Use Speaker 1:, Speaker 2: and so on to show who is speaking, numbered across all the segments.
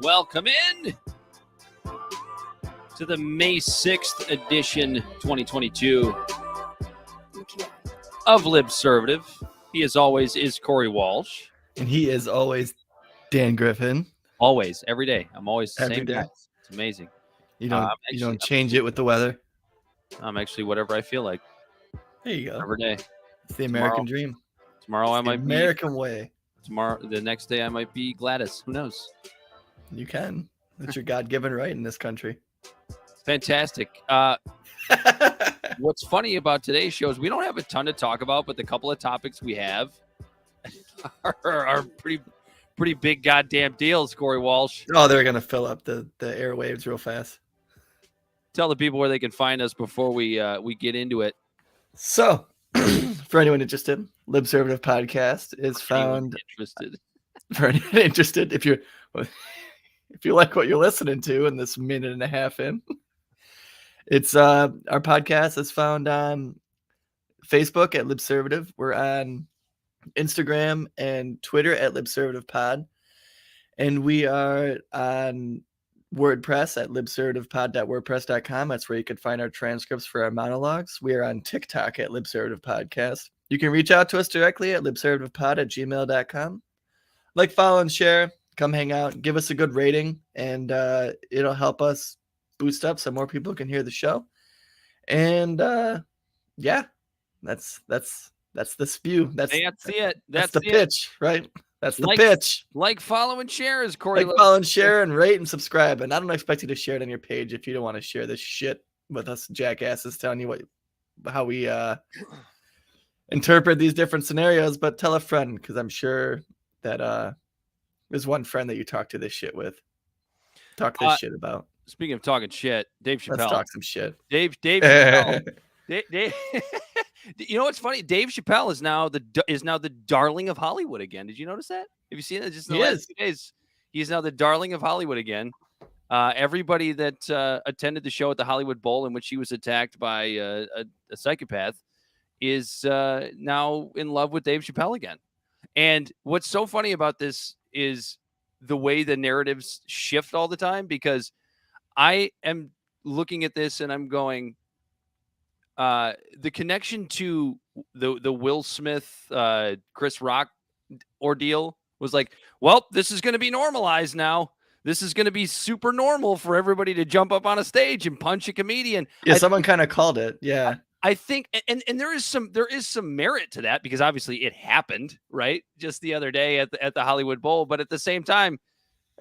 Speaker 1: Welcome in to the May 6th edition 2022 of Libservative. He, as always, is Corey Walsh.
Speaker 2: And he is always Dan Griffin.
Speaker 1: Always, every day. I'm always the
Speaker 2: Every
Speaker 1: same
Speaker 2: day.
Speaker 1: guy. It's amazing.
Speaker 2: You don't change it with the weather.
Speaker 1: I'm actually whatever I feel like.
Speaker 2: There you go.
Speaker 1: Every day.
Speaker 2: It's the American dream.
Speaker 1: Tomorrow I might be
Speaker 2: American way.
Speaker 1: Tomorrow, the next day I might be Gladys. Who knows?
Speaker 2: You can. That's your God-given right in this country.
Speaker 1: Fantastic. What's funny about today's show is we don't have a ton to talk about, but the couple of topics we have are pretty big goddamn deals, Corey Walsh.
Speaker 2: Oh, they're gonna fill up the airwaves real fast.
Speaker 1: Tell the people where they can find us before we get into it.
Speaker 2: So, for anyone interested, Libservative Podcast is found. For anyone interested, if you like what you're listening to in this minute and a half in, it's our podcast is found on Facebook at Libservative. We're on Instagram and Twitter at LibservativePod, and we are on WordPress at libservativepod.wordpress.com. That's where you can find our transcripts for our monologues. We are on TikTok at Libservative Podcast. You can reach out to us directly at libservativepod@gmail.com. Like, follow, and share. Come hang out. Give us a good rating, and it'll help us boost up so more people can hear the show. And yeah, that's the spew. That's it. That's the pitch, right? That's the pitch.
Speaker 1: Like, follow, and share, as Corey.
Speaker 2: Like, follow, and share, and rate, and subscribe. And I don't expect you to share it on your page if you don't want to share this shit with us jackasses telling you how we interpret these different scenarios. But tell a friend, because I'm sure that there's one friend that you talk to this shit with. Talk this shit about.
Speaker 1: Speaking of talking shit, Dave Chappelle.
Speaker 2: Let's talk some shit.
Speaker 1: Dave Chappelle. Dave, you know what's funny? Dave Chappelle is now the darling of Hollywood again. Did you notice that? Have you seen it? Just in the last 2 days, he's now the darling of Hollywood again. Everybody that attended the show at the Hollywood Bowl in which he was attacked by a psychopath is now in love with Dave Chappelle again. And what's so funny about this is the way the narratives shift all the time, because I am looking at this and I'm going, the connection to the Will Smith, Chris Rock ordeal was like, well, this is going to be normalized now. This is going to be super normal for everybody to jump up on a stage and punch a comedian.
Speaker 2: Yeah, someone kind of called it. Yeah.
Speaker 1: I think, and there is some merit to that, because obviously it happened, right? Just the other day at the Hollywood Bowl. But at the same time,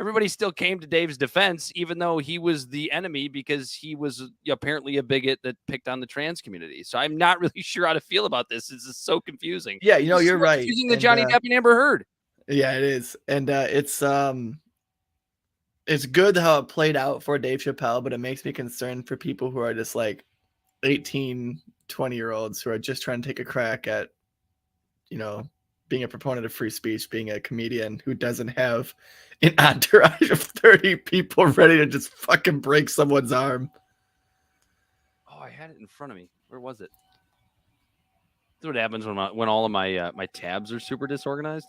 Speaker 1: everybody still came to Dave's defense, even though he was the enemy, because he was apparently a bigot that picked on the trans community. So I'm not really sure how to feel about this. This is so confusing.
Speaker 2: Yeah, you're right.
Speaker 1: Confusing the Johnny Depp and Amber Heard.
Speaker 2: Yeah, it is. And it's good how it played out for Dave Chappelle, but it makes me concerned for people who are just like 18, 20-year-olds who are just trying to take a crack at, being a proponent of free speech, being a comedian who doesn't have an entourage of 30 people ready to just fucking break someone's arm.
Speaker 1: Oh, I had it in front of me. Where was it? That's what happens when all of my tabs are super disorganized.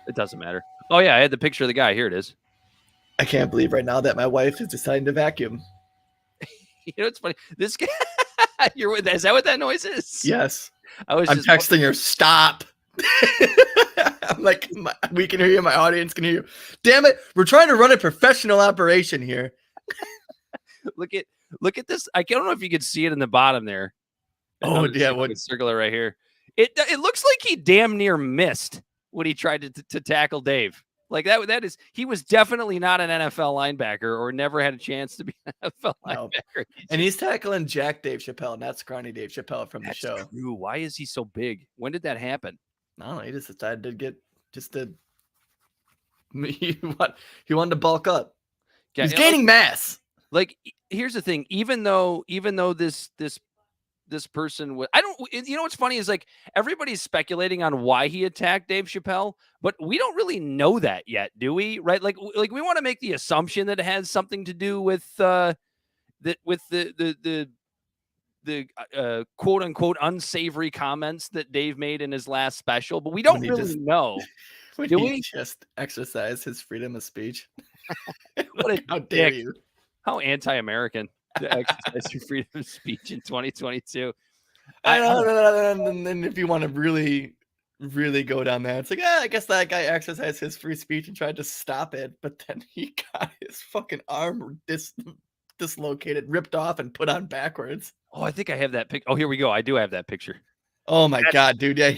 Speaker 1: It doesn't matter. Oh yeah, I had the picture of the guy. Here it is.
Speaker 2: I can't believe right now that my wife is deciding to vacuum.
Speaker 1: You know, it's funny. This guy, is that what that noise is?
Speaker 2: Yes.
Speaker 1: I'm
Speaker 2: texting her, stop. I'm like, we can hear you. My audience can hear you. Damn it. We're trying to run a professional operation here.
Speaker 1: Look at this. I don't know if you can see it in the bottom there.
Speaker 2: Oh, yeah.
Speaker 1: What circular right here. It looks like he damn near missed when he tried to tackle Dave. Like that is, he was definitely not an NFL linebacker, or never had a chance to be an NFL linebacker.
Speaker 2: And he's tackling Jack Dave Chappelle, not scrawny Dave Chappelle from the show.
Speaker 1: True. Why is he so big? When did that happen?
Speaker 2: I don't know. He just decided he wanted to bulk up. Yeah, he's gaining mass.
Speaker 1: Like, here's the thing. Even though this person would, what's funny is, like, everybody's speculating on why he attacked Dave Chappelle, but we don't really know that yet, do we? Right? Like we want to make the assumption that it has something to do with the quote unquote unsavory comments that Dave made in his last special, but we don't really know.
Speaker 2: when he just exercised his freedom of speech.
Speaker 1: Like, how dare you? How anti-American to exercise your freedom of speech in 2022.
Speaker 2: And then if you want to really go down there, it's like, I guess that guy exercised his free speech and tried to stop it, but then he got his fucking arm dislocated, ripped off, and put on backwards.
Speaker 1: Oh, I think I have that pic. Oh, here we go. I do have that picture.
Speaker 2: Oh my God, dude. Yeah.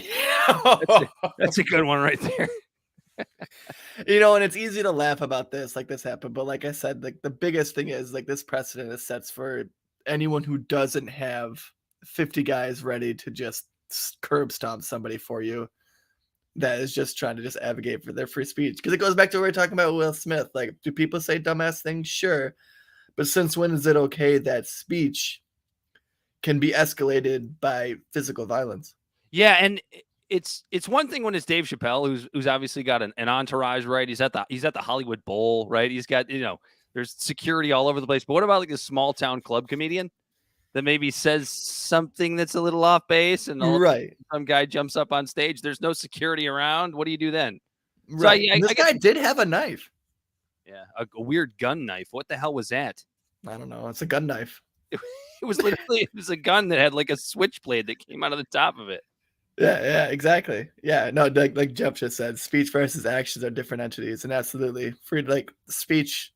Speaker 1: That's a good one right there.
Speaker 2: And it's easy to laugh about this, like this happened. But like I said, like the biggest thing is like this precedent it sets for anyone who doesn't have 50 guys ready to just curb stomp somebody for you that is just trying to just advocate for their free speech. Because it goes back to what we were talking about Will Smith. Like, do people say dumbass things? Sure. But since when is it okay that speech can be escalated by physical violence?
Speaker 1: Yeah, and it's one thing when it's Dave Chappelle, who's obviously got an entourage, right? He's at the Hollywood Bowl, right? He's got, there's security all over the place. But what about like a small town club comedian that maybe says something that's a little off base, and some guy jumps up on stage? There's no security around. What do you do then?
Speaker 2: Right. So this guy did have a knife.
Speaker 1: Yeah, a weird gun knife. What the hell was that?
Speaker 2: I don't know. It's a gun knife.
Speaker 1: It was literally a gun that had like a switchblade that came out of the top of it.
Speaker 2: Yeah, exactly. Yeah, no, like Jeff just said, speech versus actions are different entities, and absolutely free. Like speech,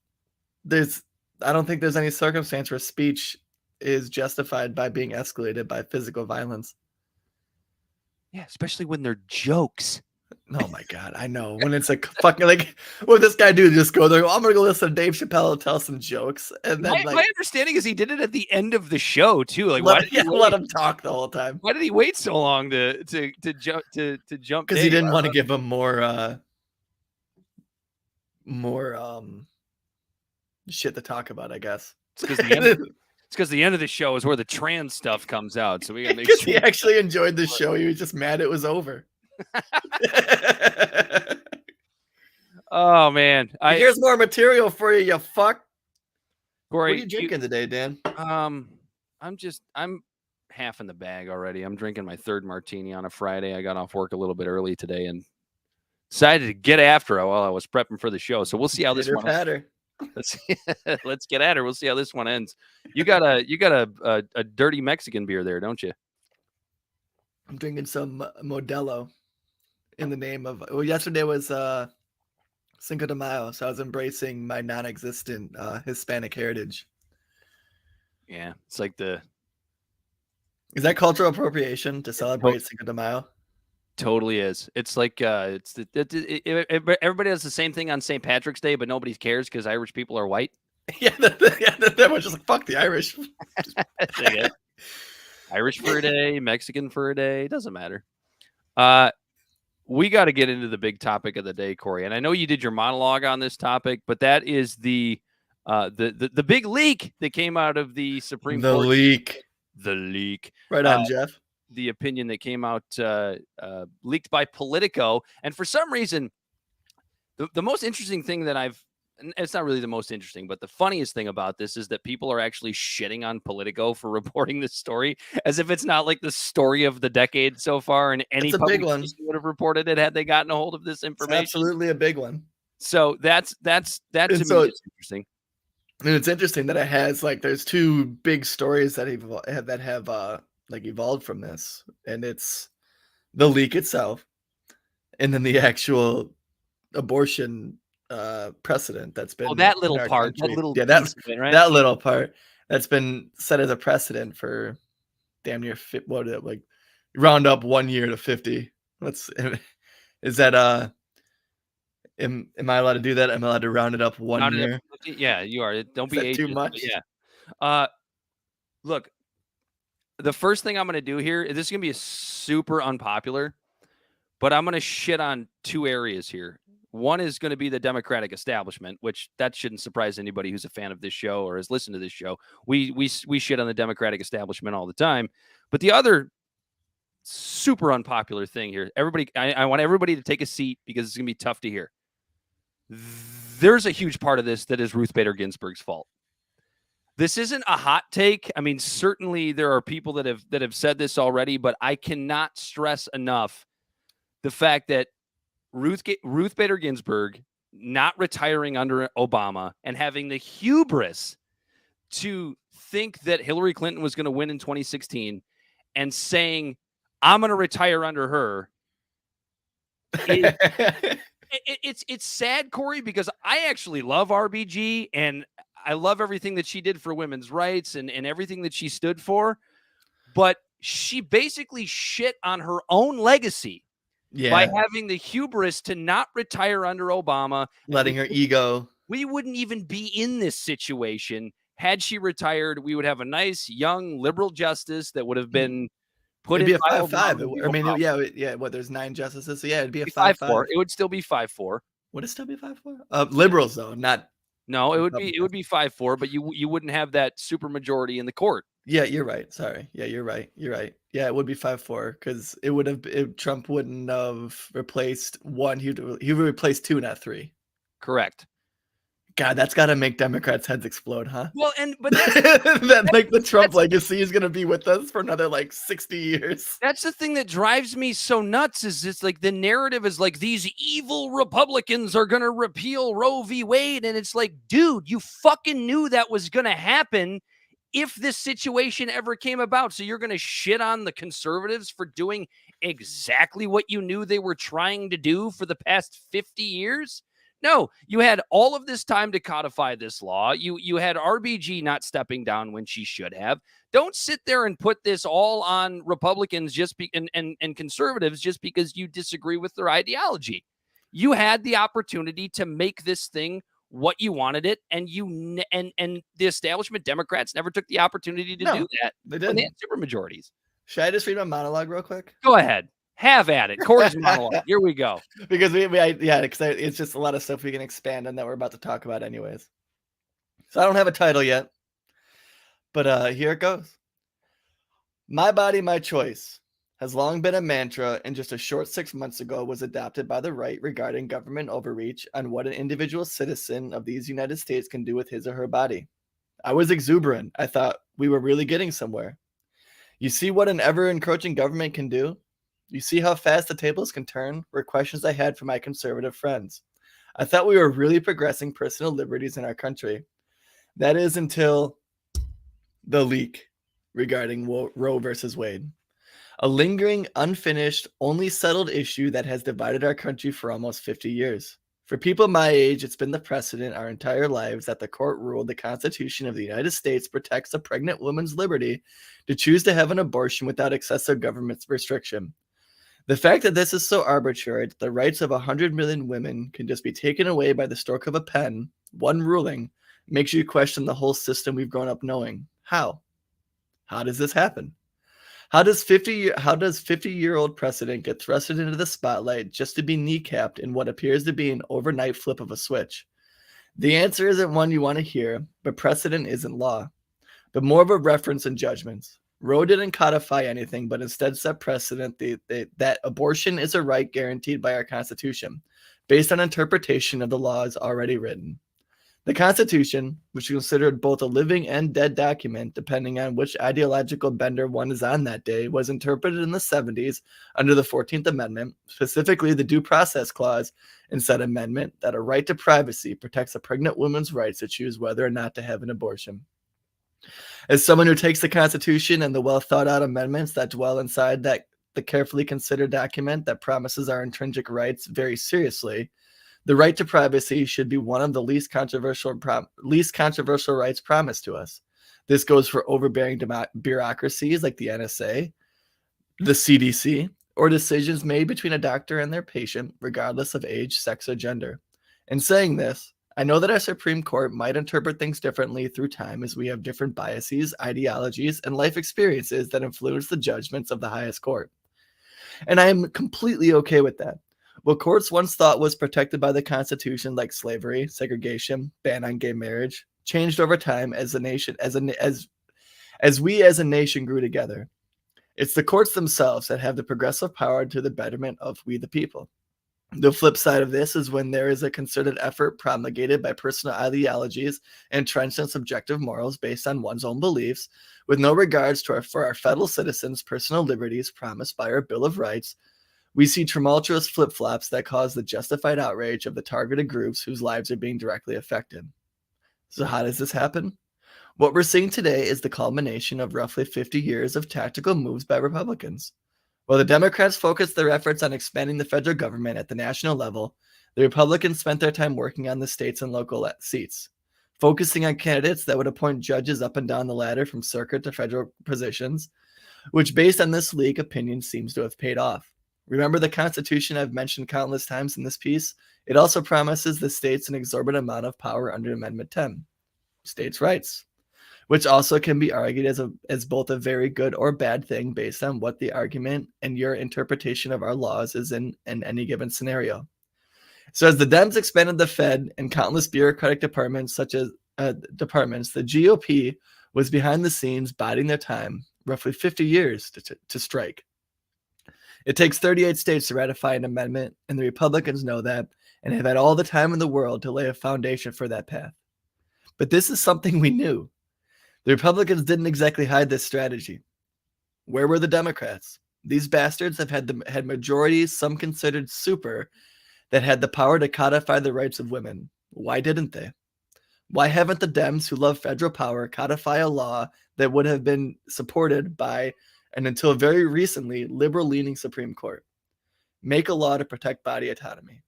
Speaker 2: I don't think there's any circumstance where speech is justified by being escalated by physical violence.
Speaker 1: Yeah, especially when they're jokes.
Speaker 2: Oh my God, I know. When it's like fucking like what this guy do? Just go there. I'm gonna go listen to Dave Chappelle tell some jokes, and then
Speaker 1: my understanding is he did it at the end of the show too. Like,
Speaker 2: let him talk the whole time.
Speaker 1: Why did he wait so long to jump
Speaker 2: Because he didn't want to give him more shit to talk about, I guess.
Speaker 1: It's because the end of the show is where the trans stuff comes out. So we got to make
Speaker 2: sure he actually enjoyed the show. He was just mad it was over.
Speaker 1: Oh man,
Speaker 2: here's more material for you fuck.
Speaker 1: Corey,
Speaker 2: what are you drinking today, Dan?
Speaker 1: I'm half in the bag already. I'm drinking my third martini on a Friday. I got off work a little bit early today and decided to get after it while I was prepping for the show. So we'll see how this one ends. Let's get at her. We'll see how this one ends. You got a dirty Mexican beer there, don't you?
Speaker 2: I'm drinking some Modelo in the name of, yesterday was Cinco de Mayo, so I was embracing my non-existent Hispanic heritage.
Speaker 1: Yeah, it's like
Speaker 2: is that cultural appropriation to celebrate Cinco de Mayo?
Speaker 1: Totally is. It's like everybody does the same thing on St. Patrick's Day, but nobody cares because Irish people are white.
Speaker 2: Yeah, everyone's just like, fuck the Irish.
Speaker 1: Irish for a day, Mexican for a day, doesn't matter. We got to get into the big topic of the day, Corey. And I know you did your monologue on this topic, but that is the big leak that came out of the Supreme Court. The leak.
Speaker 2: Right on, Jeff.
Speaker 1: The opinion that came out leaked by Politico. And for some reason, the most interesting thing that it's not really the most interesting, but the funniest thing about this is that people are actually shitting on Politico for reporting this story as if it's not like the story of the decade so far. And any publication would have reported it had they gotten a hold of this information.
Speaker 2: It's absolutely a big one.
Speaker 1: So that to me is interesting.
Speaker 2: And it's interesting that it has there's two big stories that have evolved from this, and it's the leak itself, and then the actual abortion precedent that's been
Speaker 1: that little part,
Speaker 2: that little part that's been set as a precedent for damn near round up 1 year to 50. Is that am I allowed to do that? Am I allowed to round it up 1 year?
Speaker 1: Yeah, you are. Don't be ageist,
Speaker 2: too much.
Speaker 1: Yeah. Look, the first thing I'm going to do here, this is going to be super unpopular, but I'm going to shit on two areas here. One is going to be the Democratic establishment, which that shouldn't surprise anybody who's a fan of this show or has listened to this show. We shit on the Democratic establishment all the time. But the other super unpopular thing here, I want everybody to take a seat because it's going to be tough to hear. There's a huge part of this that is Ruth Bader Ginsburg's fault. This isn't a hot take. I mean, certainly there are people that have said this already, but I cannot stress enough the fact that Ruth Bader Ginsburg not retiring under Obama and having the hubris to think that Hillary Clinton was going to win in 2016 and saying, I'm going to retire under her. It's sad, Corey, because I actually love RBG and I love everything that she did for women's rights and everything that she stood for. But she basically shit on her own legacy by having the hubris to not retire under Obama.
Speaker 2: Letting her ego.
Speaker 1: We wouldn't even be in this situation had she retired. We would have a nice, young, liberal justice that would have been put
Speaker 2: it'd
Speaker 1: in.
Speaker 2: Be a 5-5. I mean, yeah. What? There's 9 justices. So yeah, it'd be a
Speaker 1: 5-4. It would still be 5-4.
Speaker 2: Would it still be 5-4? Liberals though, not.
Speaker 1: No, it would be 5-4, but you wouldn't have that super majority in the court.
Speaker 2: Yeah, you're right. Sorry. Yeah, you're right. Yeah, it would be 5-4 because it would have. Trump wouldn't have replaced one. He would replace 2, not 3.
Speaker 1: Correct.
Speaker 2: God, that's got to make Democrats' heads explode, huh?
Speaker 1: Well, but
Speaker 2: the Trump legacy is going to be with us for another 60 years.
Speaker 1: That's the thing that drives me so nuts. Is it's like the narrative is like these evil Republicans are going to repeal Roe v. Wade, and it's like, dude, you fucking knew that was going to happen if this situation ever came about. So you're going to shit on the conservatives for doing exactly what you knew they were trying to do for the past 50 years? No, you had all of this time to codify this law. You had RBG not stepping down when she should have. Don't sit there and put this all on Republicans and conservatives just because you disagree with their ideology. You had the opportunity to make this thing what you wanted it, and the establishment Democrats never took the opportunity to do that.
Speaker 2: They didn't.
Speaker 1: They had super majorities.
Speaker 2: Should I just read my monologue real quick?
Speaker 1: Go ahead. Have at it. Corey's monologue. Here we go.
Speaker 2: Because it's just a lot of stuff we can expand on that we're about to talk about anyways. So I don't have a title yet, but here it goes. My body, my choice has long been a mantra, and just a short 6 months ago was adopted by the right regarding government overreach on what an individual citizen of these United States can do with his or her body. I was exuberant. I thought we were really getting somewhere. You see what an ever-encroaching government can do? You see how fast the tables can turn? Were questions I had from my conservative friends. I thought we were really progressing personal liberties in our country. That is until the leak regarding Roe versus Wade. A lingering, unfinished, only settled issue that has divided our country for almost 50 years. For people my age, it's been the precedent our entire lives that the court ruled the Constitution of the United States protects a pregnant woman's liberty to choose to have an abortion without excessive government restriction. The fact that this is so arbitrary that the rights of 100 million women can just be taken away by the stroke of a pen, one ruling, makes you question the whole system we've grown up knowing. How? How does this happen? How does 50-year-old precedent get thrusted into the spotlight just to be kneecapped in what appears to be an overnight flip of a switch? The answer isn't one you want to hear, but precedent isn't law, but more of a reference and judgments. Roe didn't codify anything, but instead set precedent that abortion is a right guaranteed by our Constitution, based on interpretation of the laws already written. The Constitution, which is considered both a living and dead document, depending on which ideological bender one is on that day, was interpreted in the 70s under the 14th Amendment, specifically the Due Process Clause in said amendment that a right to privacy protects a pregnant woman's rights to choose whether or not to have an abortion. As someone who takes the Constitution and the well-thought-out amendments that dwell inside the carefully considered document that promises our intrinsic rights very seriously, the right to privacy should be one of the least controversial rights promised to us. This goes for overbearing bureaucracies like the NSA, the CDC, or decisions made between a doctor and their patient, regardless of age, sex, or gender. In saying this, I know that our Supreme Court might interpret things differently through time as we have different biases, ideologies, and life experiences that influence the judgments of the highest court. And I am completely okay with that. What courts once thought was protected by the Constitution, like slavery, segregation, ban on gay marriage, changed over time as we as a nation grew together. It's the courts themselves that have the progressive power to the betterment of we the people. The flip side of this is when there is a concerted effort promulgated by personal ideologies entrenched in subjective morals based on one's own beliefs, with no regards for our fellow citizens' personal liberties promised by our Bill of Rights, We see tumultuous flip-flops that cause the justified outrage of the targeted groups whose lives are being directly affected. So how does this happen? What we're seeing today is the culmination of roughly 50 years of tactical moves by Republicans. While the Democrats focused their efforts on expanding the federal government at the national level, the Republicans spent their time working on the states and local seats, focusing on candidates that would appoint judges up and down the ladder from circuit to federal positions, which based on this leak opinion seems to have paid off. Remember the Constitution I've mentioned countless times in this piece? It also promises the states an exorbitant amount of power under Amendment 10, states' rights, which also can be argued as both a very good or bad thing based on what the argument and your interpretation of our laws is in any given scenario. So as the Dems expanded the Fed and countless bureaucratic departments such as the GOP was behind the scenes biding their time, roughly 50 years to strike. It takes 38 states to ratify an amendment, and the Republicans know that and have had all the time in the world to lay a foundation for that path. But this is something we knew. The Republicans didn't exactly hide this strategy. Where were the Democrats? These bastards have had majorities, some considered super, that had the power to codify the rights of women. Why didn't they? Why haven't the Dems who love federal power codify a law that would have been supported by, and until very recently, liberal-leaning Supreme Court? Make a law to protect body autonomy.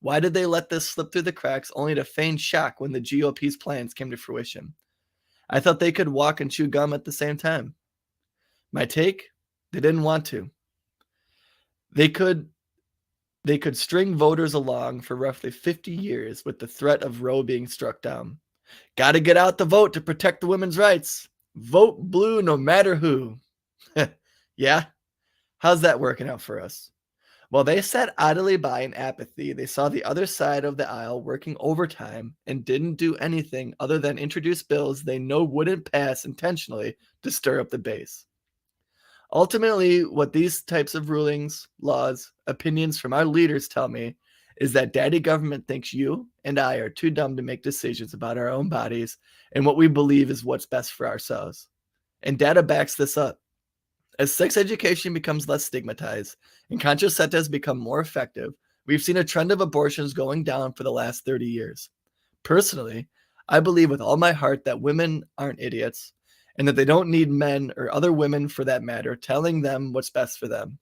Speaker 2: Why did they let this slip through the cracks only to feign shock when the GOP's plans came to fruition? I thought they could walk and chew gum at the same time. My take? They didn't want to. They could string voters along for roughly 50 years with the threat of Roe being struck down. Got to get out the vote to protect the women's rights. Vote blue no matter who. Yeah? How's that working out for us? While they sat idly by in apathy, they saw the other side of the aisle working overtime and didn't do anything other than introduce bills they know wouldn't pass intentionally to stir up the base. Ultimately, what these types of rulings, laws, opinions from our leaders tell me is that daddy government thinks you and I are too dumb to make decisions about our own bodies and what we believe is what's best for ourselves. And data backs this up. As sex education becomes less stigmatized and contraceptives become more effective, we've seen a trend of abortions going down for the last 30 years. Personally, I believe with all my heart that women aren't idiots and that they don't need men or other women for that matter telling them what's best for them,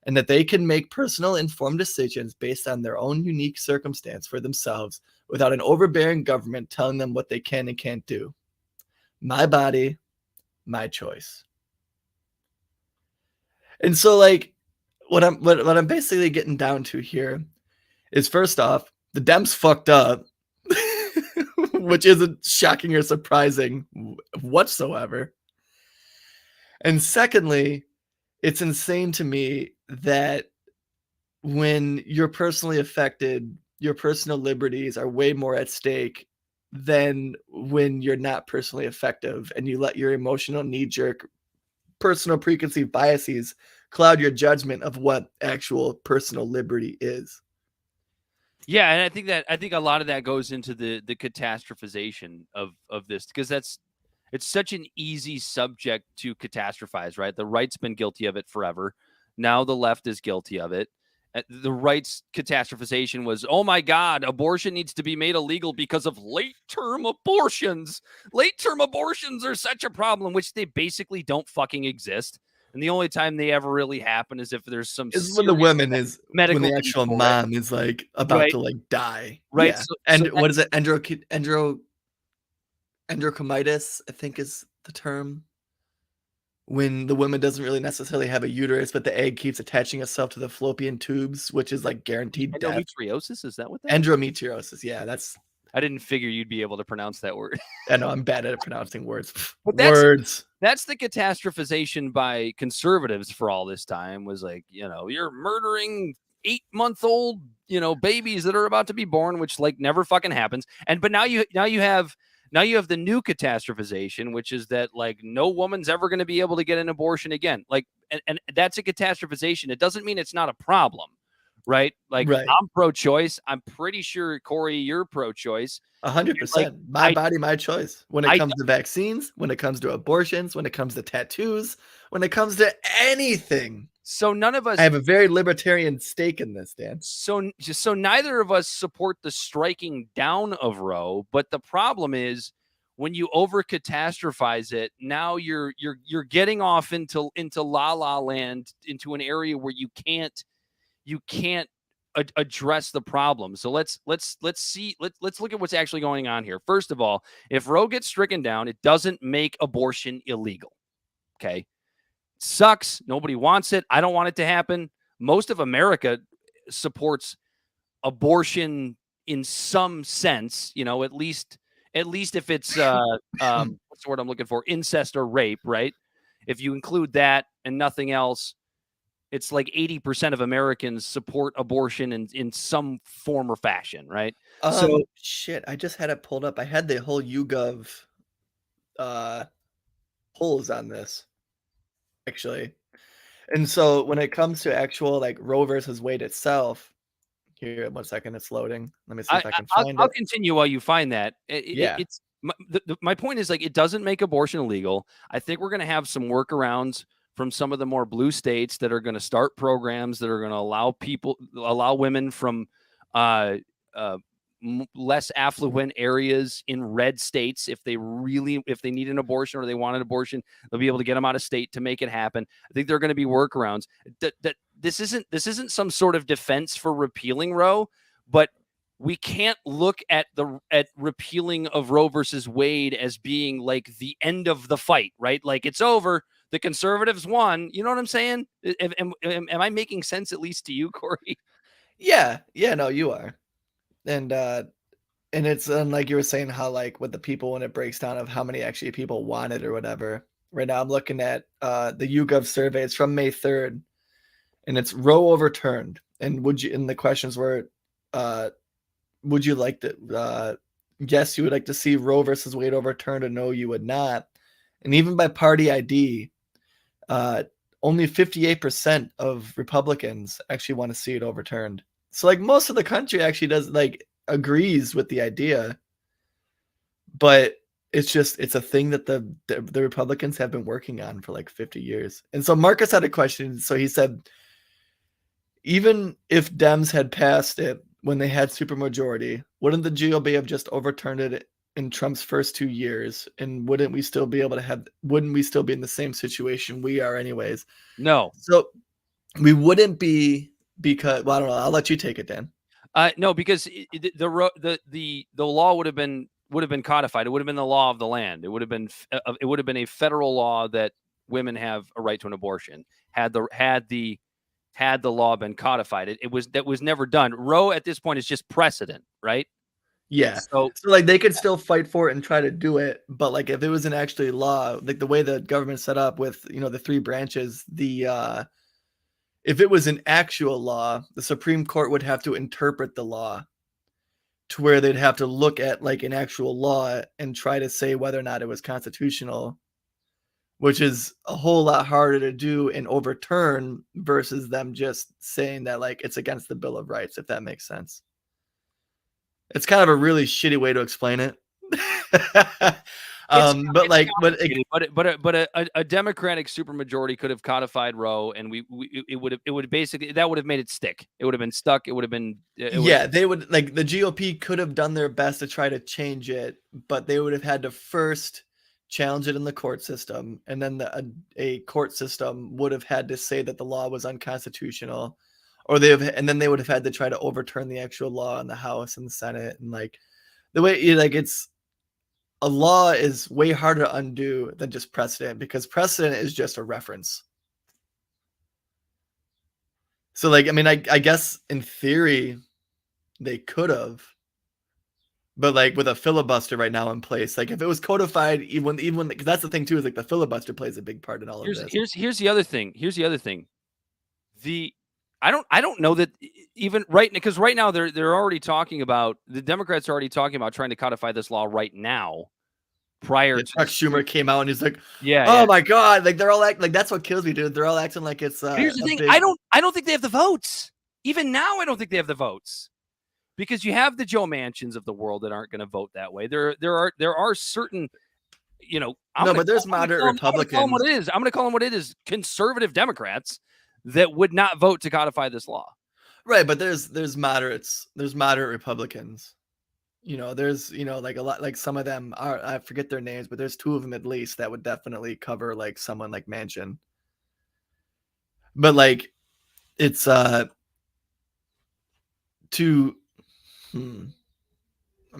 Speaker 2: and that they can make personal informed decisions based on their own unique circumstance for themselves without an overbearing government telling them what they can and can't do. My body, my choice. And so, like, what I'm basically getting down to here is, first off, the Dems fucked up, which isn't shocking or surprising whatsoever. And secondly, it's insane to me that when you're personally affected, your personal liberties are way more at stake than when you're not personally effective and you let your emotional knee-jerk personal preconceived biases cloud your judgment of what actual personal liberty is.
Speaker 1: Yeah, and I think a lot of that goes into the catastrophization of this, because it's such an easy subject to catastrophize, right? The right's been guilty of it forever. Now the left is guilty of it. The right's catastrophization was, oh my God, abortion needs to be made illegal because of late-term abortions. Late-term abortions are such a problem, which they basically don't fucking exist. And the only time they ever really happen is if there's some
Speaker 2: is when the women is
Speaker 1: medical,
Speaker 2: when the actual mom is like about to like die.
Speaker 1: Right.
Speaker 2: Yeah. And what is it? Endocomitis, I think is the term. When the woman doesn't really necessarily have a uterus, but the egg keeps attaching itself to the fallopian tubes, which is like guaranteed death.
Speaker 1: Endometriosis, is that what that
Speaker 2: Endometriosis, yeah, that's...
Speaker 1: I didn't figure you'd be able to pronounce that word.
Speaker 2: I know, I'm bad at pronouncing words.
Speaker 1: But that's the catastrophization by conservatives for all this time, was like, you're murdering 8-month-old, babies that are about to be born, which like never fucking happens. But now you have the new catastrophization, which is that like no woman's ever going to be able to get an abortion again. Like, and that's a catastrophization. It doesn't mean it's not a problem, right? Like
Speaker 2: Right.
Speaker 1: I'm pro-choice. I'm pretty sure, Corey, you're pro-choice.
Speaker 2: 100%. My body, my choice. When it comes to vaccines, when it comes to abortions, when it comes to tattoos, when it comes to anything.
Speaker 1: So none of us.
Speaker 2: I have a very libertarian stake in this, Dan.
Speaker 1: So neither of us support the striking down of Roe, but the problem is when you over catastrophize it, now you're getting off into la la land, into an area where you can't address the problem. So let's look at what's actually going on here. First of all, if Roe gets stricken down, it doesn't make abortion illegal. Okay. Sucks. Nobody wants it. I don't want it to happen. Most of America supports abortion in some sense, at least if it's what's the word I'm looking for? Incest or rape, right? If you include that and nothing else, it's like 80% of Americans support abortion in some form or fashion, right?
Speaker 2: So shit, I just had it pulled up. I had the whole YouGov polls on this, actually. And so when it comes to actual like Roe versus Wade itself, here, 1 second, it's loading. Let me see if I can find it.
Speaker 1: I'll continue while you find that.
Speaker 2: Yeah.
Speaker 1: It's my point is, like, it doesn't make abortion illegal. I think we're going to have some workarounds from some of the more blue states that are going to start programs that are going to allow women from less affluent areas in red states, if they need an abortion or they want an abortion, they'll be able to get them out of state to make it happen. I think there are going to be workarounds. That this isn't some sort of defense for repealing Roe, but we can't look at repealing of Roe versus Wade as being like the end of the fight, right? Like, it's over. The conservatives won. You know what I'm saying? Am I making sense, at least to you, Corey?
Speaker 2: Yeah. No, you are. And it's like you were saying, how like with the people, when it breaks down of how many actually people want it or whatever. Right now I'm looking at the YouGov survey. It's from May 3rd, and it's Roe overturned. And the questions were, would you like to yes, you would like to see Roe versus Wade overturned, or no, you would not. And even by party ID, only 58% of Republicans actually want to see it overturned. So like most of the country actually agrees with the idea, but it's a thing that the Republicans have been working on for like 50 years. And so Marcus had a question. So he said, even if Dems had passed it when they had supermajority, wouldn't the GOP have just overturned it in Trump's first 2 years? And wouldn't we still be in the same situation we are anyways?
Speaker 1: No.
Speaker 2: So we wouldn't be, because, well, I don't know. I'll let you take it, Dan.
Speaker 1: No, because the law would have been codified. It would have been the law of the land. It would have been a federal law that women have a right to an abortion. Had the law been codified, that was never done. Roe at this point is just precedent, right?
Speaker 2: Yeah. So like they could still fight for it and try to do it, but like if it was an actually law, like the way the government set up with the three branches, if it was an actual law, the Supreme Court would have to interpret the law to where they'd have to look at like an actual law and try to say whether or not it was constitutional, which is a whole lot harder to do and overturn versus them just saying that like it's against the Bill of Rights, if that makes sense. It's kind of a really shitty way to explain it. But a Democratic supermajority could have codified Roe, and it would basically, that would have made it stick. It would have been stuck. It would have been. They would, like, the GOP could have done their best to try to change it, but they would have had to first challenge it in the court system, and then a court system would have had to say that the law was unconstitutional, and then they would have had to try to overturn the actual law in the House and the Senate, and like the way it's. A law is way harder to undo than just precedent, because precedent is just a reference. So like, I mean, I guess in theory they could have, but like with a filibuster right now in place, like if it was codified, even because that's the thing too, is like the filibuster plays a big part in all of this.
Speaker 1: Here's the other thing. I don't know that even because right now they're already talking about, the Democrats are already talking about trying to codify this law right now. Prior to
Speaker 2: Chuck Schumer came out and he's like,
Speaker 1: yeah,
Speaker 2: my God, like they're all like that's what kills me, dude. They're all acting like it's.
Speaker 1: Here's the thing, I don't think they have the votes. Even now, I don't think they have the votes, because you have the Joe Manchins of the world that aren't going to vote that way. There are certain,
Speaker 2: but there's moderate Republicans.
Speaker 1: I'm going to call them what it is: conservative Democrats that would not vote to codify this law.
Speaker 2: Right, but there's moderates, there's moderate Republicans. There's like a lot, like some of them are, I forget their names, but there's 2 of them at least that would definitely cover like someone like Manchin. But like it's I'm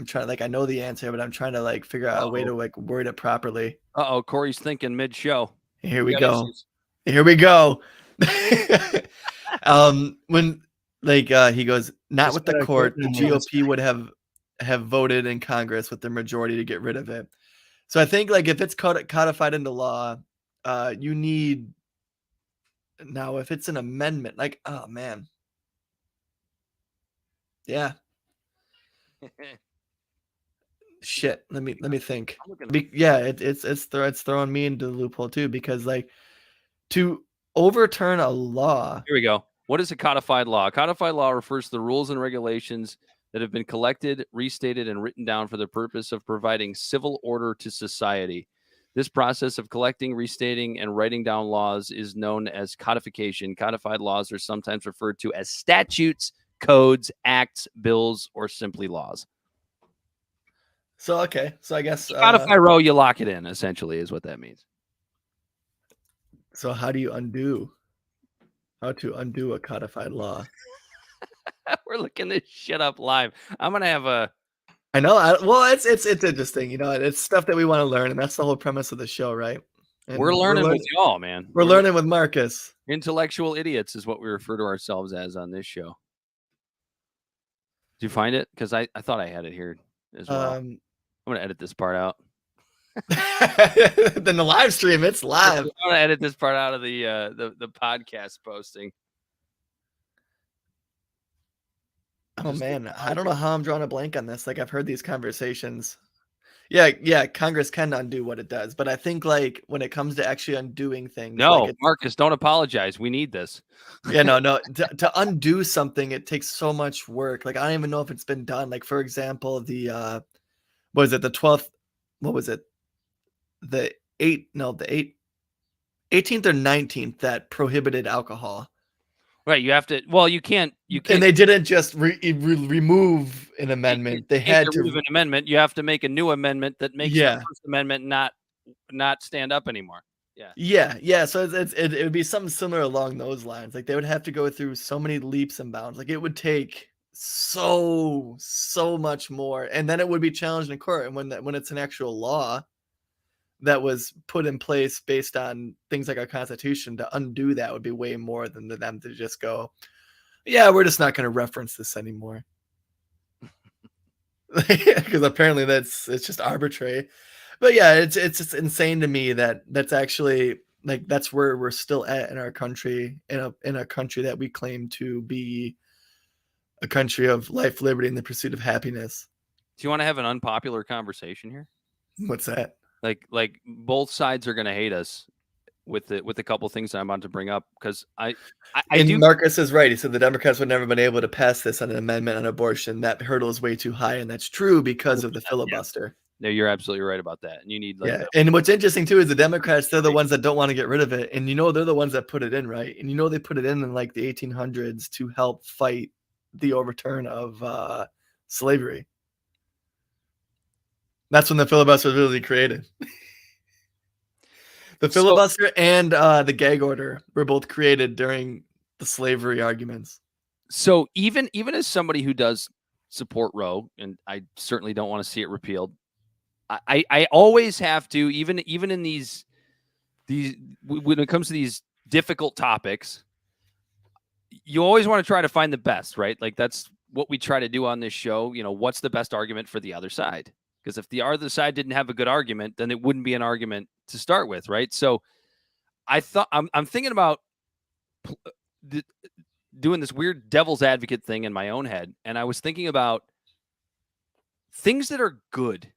Speaker 2: trying, like, I know the answer, but I'm trying to like figure out a way to like word it properly.
Speaker 1: Corey's thinking mid-show.
Speaker 2: Here we go. Here we go. When like he goes, not with the court, the GOP would have voted in Congress with the majority to get rid of it. So I think like if it's codified into law, you need, now if it's an amendment, like, oh man. Yeah. Shit. Let me think. Yeah, it's throwing me into the loophole too, because like to overturn a law.
Speaker 1: Here we go. What is a codified law? A codified law refers to the rules and regulations that have been collected, restated, and written down for the purpose of providing civil order to society. This process of collecting, restating, and writing down laws is known as codification. Codified laws are sometimes referred to as statutes, codes, acts, bills, or simply laws.
Speaker 2: So, okay. So I guess
Speaker 1: codify row, you lock it in, essentially, is what that means.
Speaker 2: So how do you undo? How to undo a codified law?
Speaker 1: We're looking this shit up live. I'm gonna have a.
Speaker 2: I know. Well, it's interesting. It's stuff that we want to learn, and that's the whole premise of the show, right? And
Speaker 1: we're learning with y'all, man.
Speaker 2: We're learning with Marcus.
Speaker 1: Intellectual idiots is what we refer to ourselves as on this show. Did you find it? Because I thought I had it here as well. I'm gonna edit this part out.
Speaker 2: Then the live stream, it's live.
Speaker 1: I'm gonna edit this part out of the podcast posting.
Speaker 2: Oh man, I don't know how I'm drawing a blank on this. Like, I've heard these conversations. Yeah, Congress can undo what it does, but I think like when it comes to actually undoing things,
Speaker 1: no, like Marcus, don't apologize. We need this.
Speaker 2: Yeah, no. To undo something, it takes so much work. Like, I don't even know if it's been done. Like, for example, the 12th? What was it? The 18th or 19th that prohibited alcohol.
Speaker 1: Right, you have to. Well, you can't.
Speaker 2: And they didn't just remove an amendment. They had to
Speaker 1: remove an amendment. You have to make a new amendment that makes the First Amendment not stand up anymore.
Speaker 2: Yeah. So it would be something similar along those lines. Like, they would have to go through so many leaps and bounds. Like, it would take so much more, and then it would be challenged in court. And when it's an actual law that was put in place based on things like our Constitution, to undo that would be way more than them to just go, yeah, we're just not going to reference this anymore. Because apparently it's just arbitrary. But yeah, it's just insane to me that that's actually like, that's where we're still at in our country, in a country that we claim to be a country of life, liberty, and the pursuit of happiness.
Speaker 1: Do you want to have an unpopular conversation here?
Speaker 2: What's that?
Speaker 1: Like both sides are going to hate us with a couple things I'm about to bring up, because I do.
Speaker 2: Marcus is right. He said the Democrats would never been able to pass this on an amendment on abortion. That hurdle is way too high, and that's true because of the filibuster.
Speaker 1: No, you're absolutely right about that. And you need
Speaker 2: and what's interesting too is the Democrats, they're the ones that don't want to get rid of it, and they're the ones that put it in, right? And they put it in like the 1800s to help fight the overturn of slavery. That's when the filibuster was really created. The filibuster and the gag order were both created during the slavery arguments.
Speaker 1: So even as somebody who does support Roe, and I certainly don't want to see it repealed, I always have to, even in these when it comes to these difficult topics, you always want to try to find the best, right? Like, that's what we try to do on this show. What's the best argument for the other side? Because if the other side didn't have a good argument, then it wouldn't be an argument to start with, right? So I'm thinking about doing this weird devil's advocate thing in my own head, and I was thinking about things that are good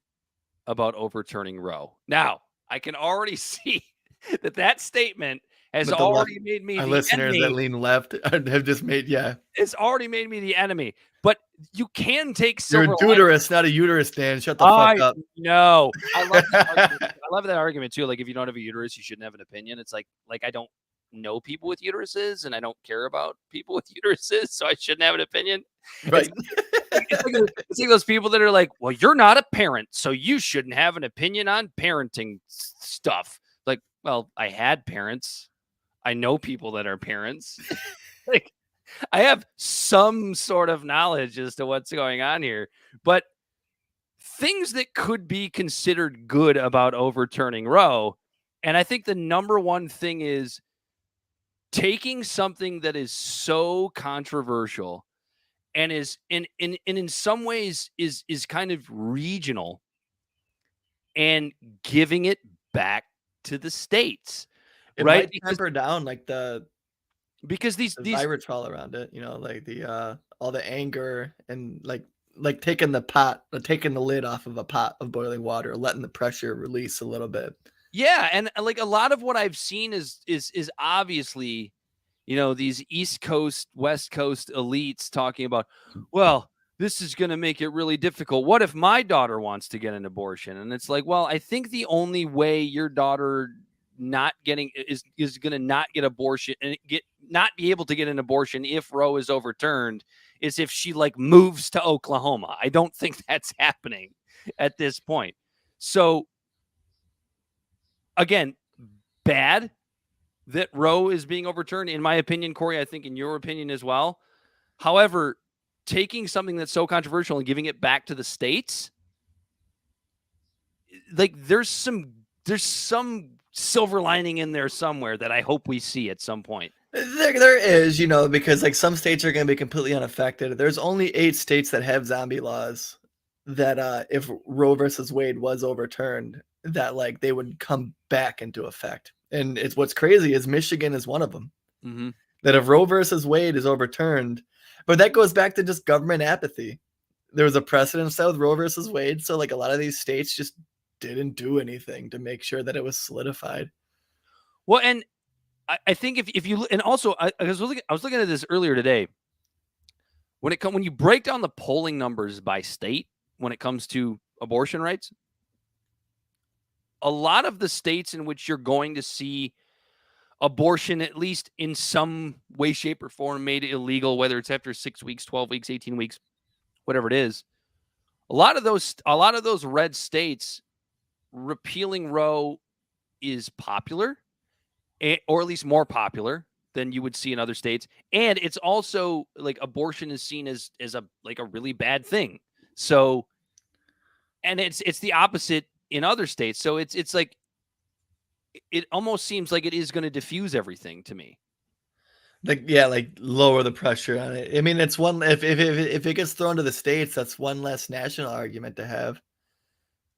Speaker 1: about overturning Roe. Now, I can already see that statement has already made me the
Speaker 2: listeners
Speaker 1: enemy.
Speaker 2: that lean left have just made,
Speaker 1: It's already made me the enemy. But you can take
Speaker 2: You're
Speaker 1: silver
Speaker 2: a deuterus, not a uterus, Dan. Shut the fuck up.
Speaker 1: No. I love that argument. I love that argument too. Like, if you don't have a uterus, you shouldn't have an opinion. It's like I don't know people with uteruses, and I don't care about people with uteruses, so I shouldn't have an opinion.
Speaker 2: Right.
Speaker 1: It's like those people that are like, well, you're not a parent, so you shouldn't have an opinion on parenting stuff. Like, well, I had parents. I know people that are parents. Like, I have some sort of knowledge as to what's going on here, but things that could be considered good about overturning Roe. And I think the number one thing is taking something that is so controversial and is in some ways is kind of regional and giving it back to the states.
Speaker 2: It
Speaker 1: right?
Speaker 2: Might temper down like
Speaker 1: because these
Speaker 2: vitriol around it, like the all the anger and like taking the lid off of a pot of boiling water, letting the pressure release a little bit.
Speaker 1: Yeah, and like a lot of what I've seen is obviously, these East Coast, West Coast elites talking about, well, this is going to make it really difficult. What if my daughter wants to get an abortion? And it's like, well, I think the only way your daughter not getting is going to not get abortion and not be able to get an abortion if Roe is overturned is if she like moves to Oklahoma. I don't think that's happening at this point. So again, bad that Roe is being overturned, in my opinion, Corey. I think in your opinion as well. However, taking something that's so controversial and giving it back to the states, like there's some silver lining in there somewhere that I hope we see at some point.
Speaker 2: There is, because like some states are going to be completely unaffected. There's only 8 states that have zombie laws that if Roe versus Wade was overturned, that like they would come back into effect. And it's what's crazy is Michigan is one of them.
Speaker 1: Mm-hmm.
Speaker 2: That if Roe versus Wade is overturned, but that goes back to just government apathy. There was a precedent set with Roe versus Wade, so like a lot of these states just didn't do anything to make sure that it was solidified.
Speaker 1: Well, and I think if you, and also I was looking at this earlier today. When you break down the polling numbers by state when it comes to abortion rights, a lot of the states in which you're going to see abortion, at least in some way, shape, or form, made illegal, whether it's after 6 weeks, 12 weeks, 18 weeks, whatever it is, a lot of those red states, repealing Roe is popular, or at least more popular than you would see in other states. And it's also like abortion is seen as a really bad thing. So, and it's the opposite in other states. So it's like, it almost seems like it is going to diffuse everything to me.
Speaker 2: Like lower the pressure on it. I mean, it's one, if it gets thrown to the states, that's one less national argument to have.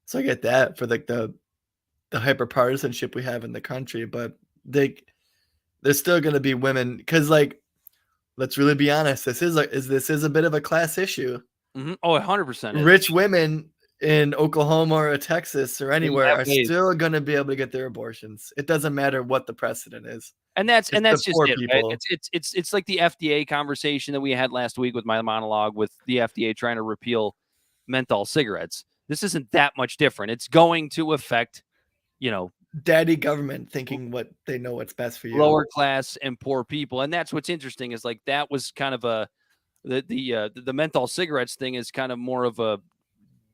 Speaker 2: So I get that for like the hyper partisanship we have in the country, but there's still going to be women, because like, let's really be honest, this is a bit of a class issue.
Speaker 1: Mm-hmm. Oh, 100%.
Speaker 2: Rich women in Oklahoma or Texas or anywhere are still going to be able to get their abortions. It doesn't matter what the precedent is.
Speaker 1: And that's just it, right? It's like the FDA conversation that we had last week with my monologue with the FDA trying to repeal menthol cigarettes. This isn't that much different. It's going to affect,
Speaker 2: daddy government thinking what they know what's best for you,
Speaker 1: lower class and poor people. And that's what's interesting is like that was kind of the menthol cigarettes thing is kind of more of a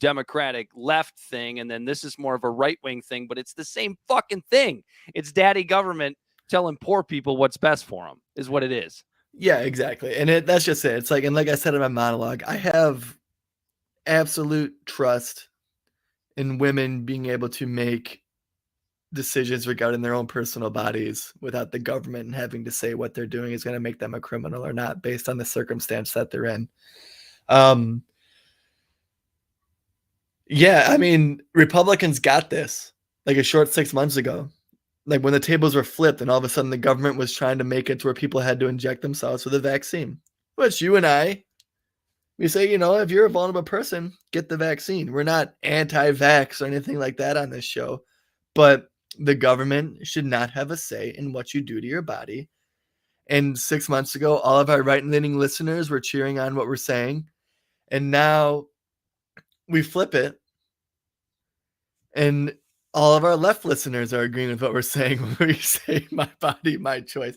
Speaker 1: Democratic left thing, and then this is more of a right-wing thing, but it's the same fucking thing. It's daddy government telling poor people what's best for them is what it is.
Speaker 2: Yeah, exactly. And that's just it. It's like, and like I said in my monologue, I have absolute trust in women being able to make decisions regarding their own personal bodies without the government having to say what they're doing is going to make them a criminal or not based on the circumstance that they're in. Yeah, I mean, Republicans got this like a short 6 months ago. Like when the tables were flipped and all of a sudden the government was trying to make it to where people had to inject themselves with a vaccine, which you and we say, if you're a vulnerable person, get the vaccine. We're not anti-vax or anything like that on this show. But the government should not have a say in what you do to your body. And 6 months ago, all of our right-leaning listeners were cheering on what we're saying. And now we flip it. And all of our left listeners are agreeing with what we're saying when we say my body, my choice.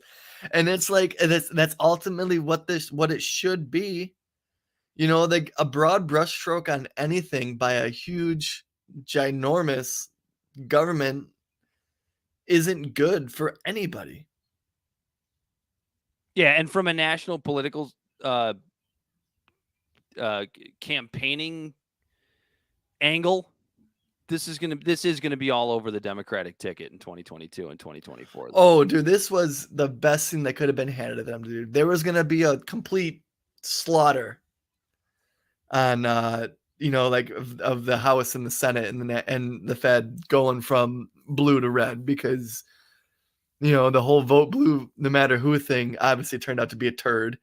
Speaker 2: And it's like, that's ultimately what it should be. Like a broad brushstroke on anything by a huge, ginormous government isn't good for anybody.
Speaker 1: Yeah, and from a national political campaigning angle, this is gonna be all over the Democratic ticket in 2022 and 2024.
Speaker 2: Oh, dude, this was the best thing that could have been handed to them, dude. There was gonna be a complete slaughter on like of the House and the Senate and the Fed going from blue to red, because the whole vote blue no matter who thing obviously turned out to be a turd.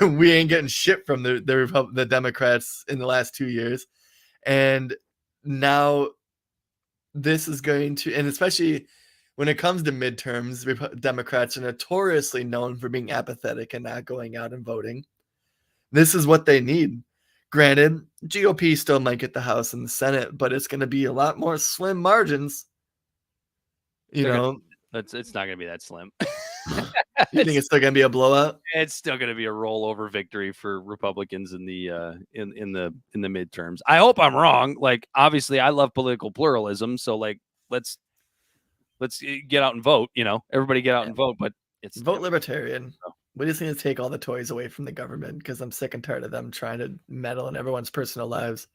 Speaker 2: We ain't getting shit from the Democrats in the last 2 years, and now this is going to, and especially when it comes to midterms, Democrats are notoriously known for being apathetic and not going out and voting. This is what they need. Granted, GOP still might get the House and the Senate, but it's going to be a lot more slim margins.
Speaker 1: It's not going to be that slim.
Speaker 2: You think it's still going to be a blowout?
Speaker 1: It's still going to be a rollover victory for Republicans in the in the midterms. I hope I'm wrong. Like, obviously, I love political pluralism, so like let's get out and vote. Everybody get out and vote. But it's
Speaker 2: vote libertarian. We just need to take all the toys away from the government, because I'm sick and tired of them trying to meddle in everyone's personal lives.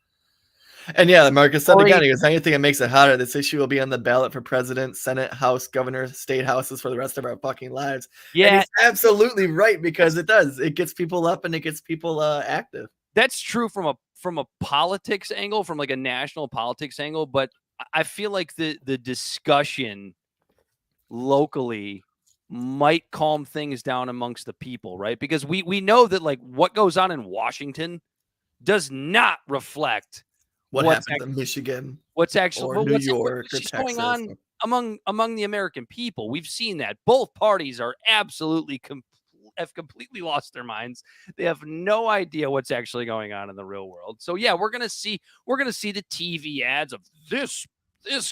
Speaker 2: And yeah, Marcus said again, he goes, anything that makes it hotter, this issue will be on the ballot for president, Senate, House, governor, state houses for the rest of our fucking lives. Yeah. And he's absolutely right, because it does. It gets people up and it gets people active.
Speaker 1: That's true from a politics angle, from like a national politics angle. But I feel like the discussion locally might calm things down amongst the people, right? Because we know that like what goes on in Washington does not reflect
Speaker 2: what happens in Michigan,
Speaker 1: what's actually
Speaker 2: New York, or Texas,
Speaker 1: going on among the American people. We've seen that both parties are absolutely have completely lost their minds. They have no idea what's actually going on in the real world. So yeah, we're gonna see the TV ads of this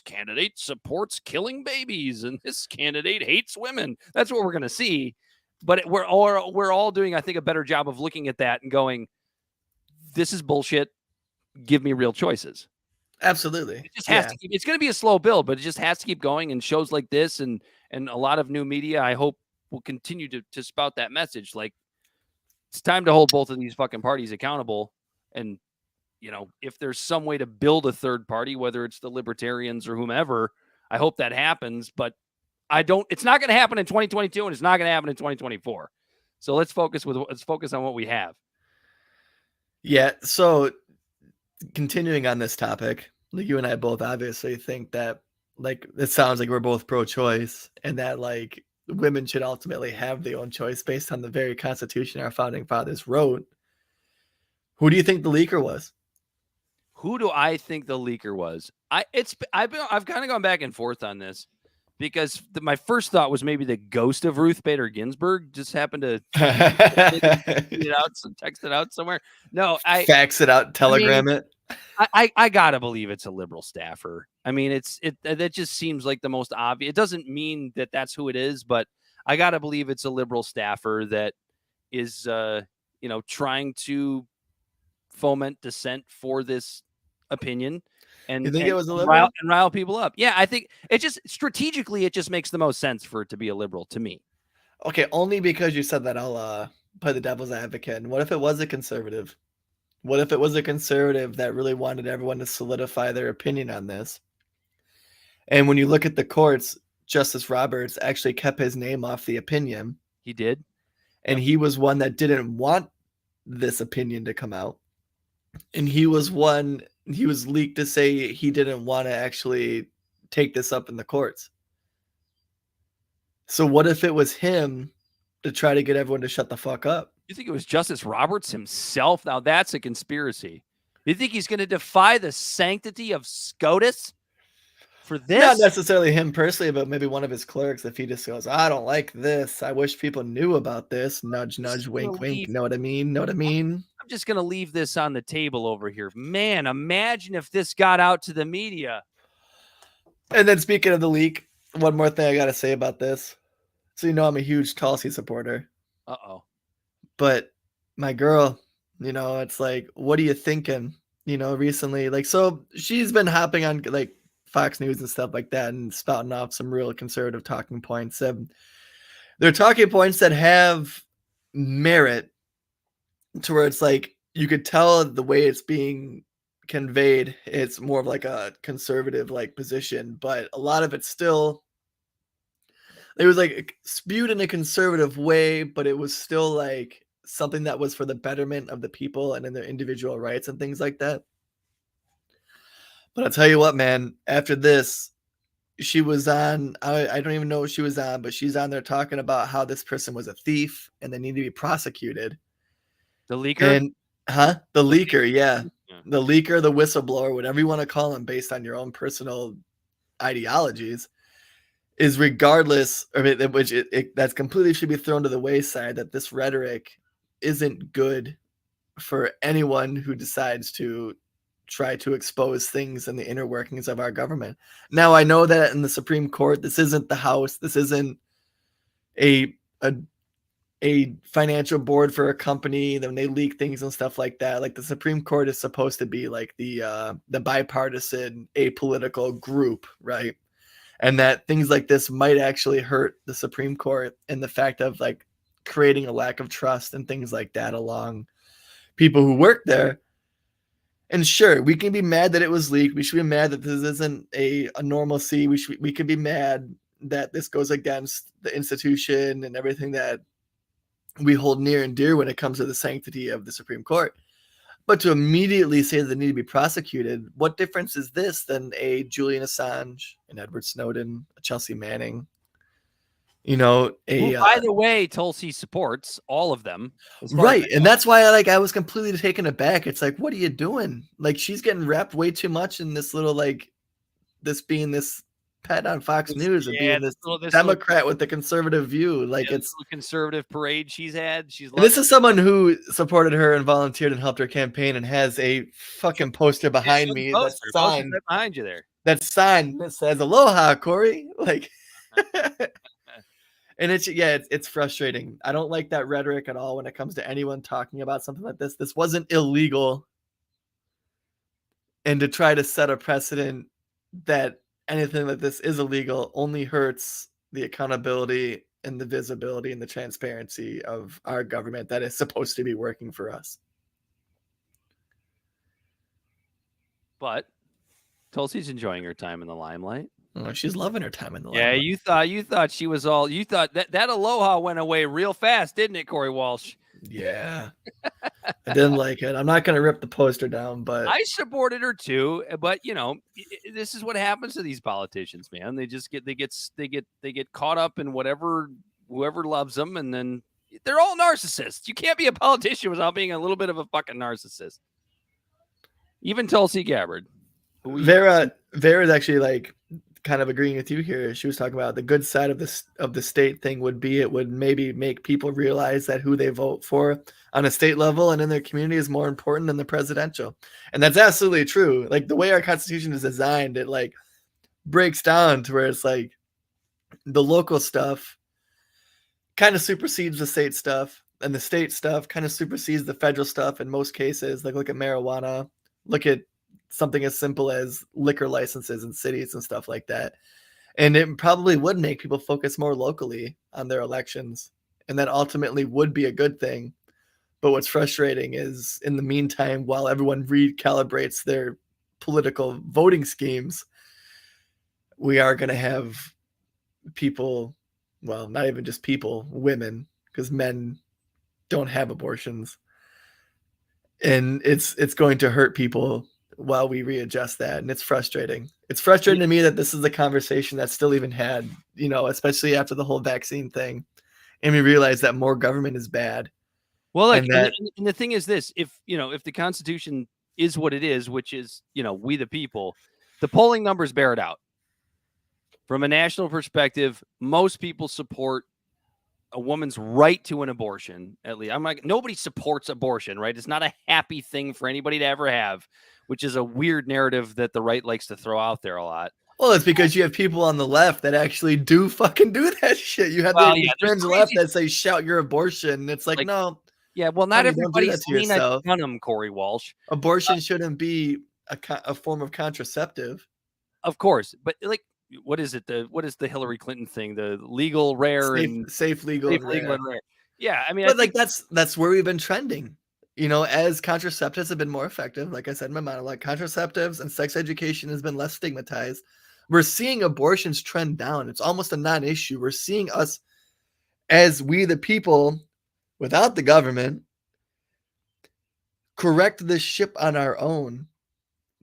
Speaker 1: candidate supports killing babies and this candidate hates women. That's what we're going to see. But we're all doing, I think, a better job of looking at that and going, this is bullshit. Give me real choices.
Speaker 2: Absolutely.
Speaker 1: It just has to keep, it's going to be a slow build, but it just has to keep going. And shows like this and a lot of new media, I hope, will continue to spout that message. Like, it's time to hold both of these fucking parties accountable. And if there's some way to build a third party, whether it's the libertarians or whomever, I hope that happens. But it's not going to happen in 2022, and it's not going to happen in 2024. So let's focus on what we have.
Speaker 2: Yeah. So continuing on this topic, like you and I both obviously think that, like, it sounds like we're both pro-choice, and that like women should ultimately have their own choice based on the very Constitution our founding fathers wrote. Who do you think the leaker was?
Speaker 1: Who do I think the leaker was? I've kind of gone back and forth on this, because my first thought was maybe the ghost of Ruth Bader Ginsburg just happened to text it out somewhere. No,
Speaker 2: fax it out, telegram it.
Speaker 1: I gotta believe it's a liberal staffer. I mean, that just seems like the most obvious. It doesn't mean that that's who it is, but I gotta believe it's a liberal staffer that is, trying to foment dissent for this opinion, and
Speaker 2: you think it was a liberal?
Speaker 1: rile people up. Yeah, I think it just strategically it just makes the most sense for it to be a liberal to me.
Speaker 2: Okay, only because you said that, I'll play the devil's advocate. And what if it was a conservative? What if it was a conservative that really wanted everyone to solidify their opinion on this? And when you look at the courts, Justice Roberts actually kept his name off the opinion.
Speaker 1: He did.
Speaker 2: And he was one that didn't want this opinion to come out. And he was leaked to say he didn't want to actually take this up in the courts. So what if it was him to try to get everyone to shut the fuck up?
Speaker 1: You think it was Justice Roberts himself? Now that's a conspiracy. You think he's going to defy the sanctity of SCOTUS for this.
Speaker 2: Not necessarily him personally, but maybe one of his clerks. If he just goes, I don't like this. I wish people knew about this. Nudge, nudge, wink, wink. Know what I mean? Know what I mean?
Speaker 1: I'm just going to leave this on the table over here. Man, imagine if this got out to the media.
Speaker 2: And then speaking of the leak, one more thing I got to say about this. So you know I'm a huge Tulsi supporter.
Speaker 1: Uh-oh.
Speaker 2: But my girl, you know, it's like, what are you thinking? You know, recently, like, so she's been hopping on like Fox News and stuff like that and spouting off some real conservative talking points. They're talking points that have merit to where it's like you could tell the way it's being conveyed, it's more of like a conservative like position, but a lot of it's still, it was like spewed in a conservative way, but it was still like something that was for the betterment of the people and in their individual rights and things like that. But I'll tell you what, man, after this, she was on, I don't even know what she was on, but she's on there talking about how this person was a thief and they need to be prosecuted.
Speaker 1: The leaker?
Speaker 2: And the leaker, yeah. The leaker, the whistleblower, whatever you want to call him based on your own personal ideologies, is regardless of it, which that's completely should be thrown to the wayside, that this rhetoric isn't good for anyone who decides to try to expose things in the inner workings of our government. Now, I know that in the Supreme Court, this isn't the House. This isn't a financial board for a company. Then they leak things and stuff like that. Like the Supreme Court is supposed to be like the bipartisan, apolitical group, right? And that things like this might actually hurt the Supreme Court, and the fact of like creating a lack of trust and things like that along people who work there. And sure, we can be mad that it was leaked. We should be mad that this isn't a normalcy. We can be mad that this goes against the institution and everything that we hold near and dear when it comes to the sanctity of the Supreme Court. But to immediately say that they need to be prosecuted, what difference is this than a Julian Assange, an Edward Snowden, a Chelsea Manning? You know,
Speaker 1: by the way, Tulsi supports all of them.
Speaker 2: Right. And that's why I was completely taken aback. It's like, what are you doing? Like, she's getting wrapped way too much in this little, like, this being this pet on Fox News and being this Democrat with the conservative view. Like, it's
Speaker 1: a conservative parade she's had.
Speaker 2: This is someone who supported her and volunteered and helped her campaign and has a fucking poster behind me. That sign
Speaker 1: behind you there.
Speaker 2: That sign that says "Aloha, Corey." Like, and it's frustrating. I don't like that rhetoric at all when it comes to anyone talking about something like this. This wasn't illegal, and to try to set a precedent that anything like this is illegal only hurts the accountability and the visibility and the transparency of our government that is supposed to be working for us.
Speaker 1: But Tulsi's enjoying her time in the limelight.
Speaker 2: Oh, she's loving her time in the
Speaker 1: limelight. Yeah, you thought she was all. You thought that aloha went away real fast, didn't it, Corey Walsh?
Speaker 2: Yeah, I didn't like it. I'm not going to rip the poster down, but
Speaker 1: I supported her too. But you know, this is what happens to these politicians, man. They just get caught up in whoever loves them, and then they're all narcissists. You can't be a politician without being a little bit of a fucking narcissist. Even Tulsi Gabbard.
Speaker 2: Vera is actually like kind of agreeing with you here. She was talking about the good side of the state thing would be it would maybe make people realize that who they vote for on a state level and in their community is more important than the presidential. And that's absolutely true. Like the way our Constitution is designed, it like breaks down to where it's like the local stuff kind of supersedes the state stuff, and the state stuff kind of supersedes the federal stuff in most cases. Like look at marijuana, look at something as simple as liquor licenses in cities and stuff like that. And it probably would make people focus more locally on their elections. And that ultimately would be a good thing. But what's frustrating is in the meantime, while everyone recalibrates their political voting schemes, we are going to have people, well, not even just people, women, because men don't have abortions. And it's going to hurt people while we readjust that. And it's frustrating. It's frustrating to me that this is a conversation that's still even had, you know, especially after the whole vaccine thing. And we realize that more government is bad.
Speaker 1: Well, like, and the thing is this, if the Constitution is what it is, which is, we the people, the polling numbers bear it out. From a national perspective, most people support a woman's right to an abortion. At least I'm like, nobody supports abortion, right? It's not a happy thing for anybody to ever have, which is a weird narrative that the right likes to throw out there a lot.
Speaker 2: Well, it's because you have people on the left that actually do fucking do that shit. You have the fringe left that say "shout your abortion." It's like no.
Speaker 1: Yeah, well, not everybody's
Speaker 2: Lena
Speaker 1: Dunham, Corey Walsh.
Speaker 2: Abortion shouldn't be a form of contraceptive.
Speaker 1: Of course, but like, what is it? What is the Hillary Clinton thing? The legal, rare,
Speaker 2: safe, legal, and rare.
Speaker 1: Yeah, I mean,
Speaker 2: but like that's where we've been trending. As contraceptives have been more effective, like I said in my monologue, contraceptives and sex education has been less stigmatized. We're seeing abortions trend down. It's almost a non-issue. We're seeing us as we, the people, without the government, correct this ship on our own.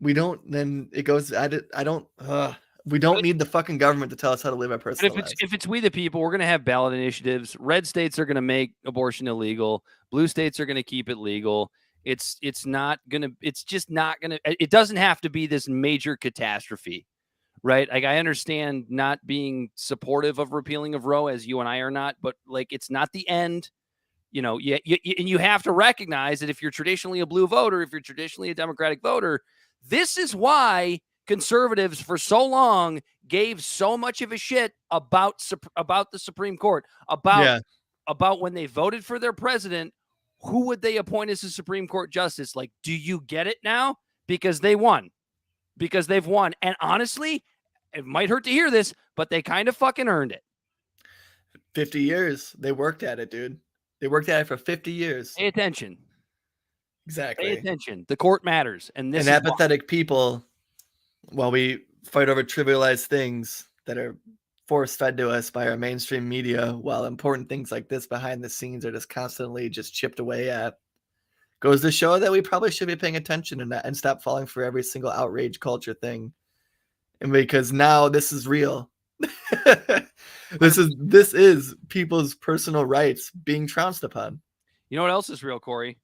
Speaker 2: We don't. Then it goes. We don't need the fucking government to tell us how to live our personal lives.
Speaker 1: If it's we the people, we're going to have ballot initiatives. Red states are going to make abortion illegal. Blue states are going to keep it legal. It's just not going to. It doesn't have to be this major catastrophe, right? Like, I understand not being supportive of repealing of Roe, as you and I are not, but like, it's not the end. And you have to recognize that if you're traditionally a blue voter, if you're traditionally a Democratic voter, this is why conservatives for so long gave so much of a shit about the Supreme Court, about when they voted for their president, who would they appoint as a Supreme Court justice? Like, do you get it now? Because they won. Because they've won. And honestly, it might hurt to hear this, but they kind of fucking earned it.
Speaker 2: 50 years. They worked at it, dude. They worked at it for 50 years.
Speaker 1: Pay attention.
Speaker 2: Exactly.
Speaker 1: Pay attention. The court matters. And
Speaker 2: apathetic people, while we fight over trivialized things that are force-fed to us by our mainstream media, while important things like this behind the scenes are just constantly just chipped away at, goes to show that we probably should be paying attention to that and stop falling for every single outrage culture thing. And because now this is real. This is people's personal rights being trounced upon.
Speaker 1: You know what else is real, Corey?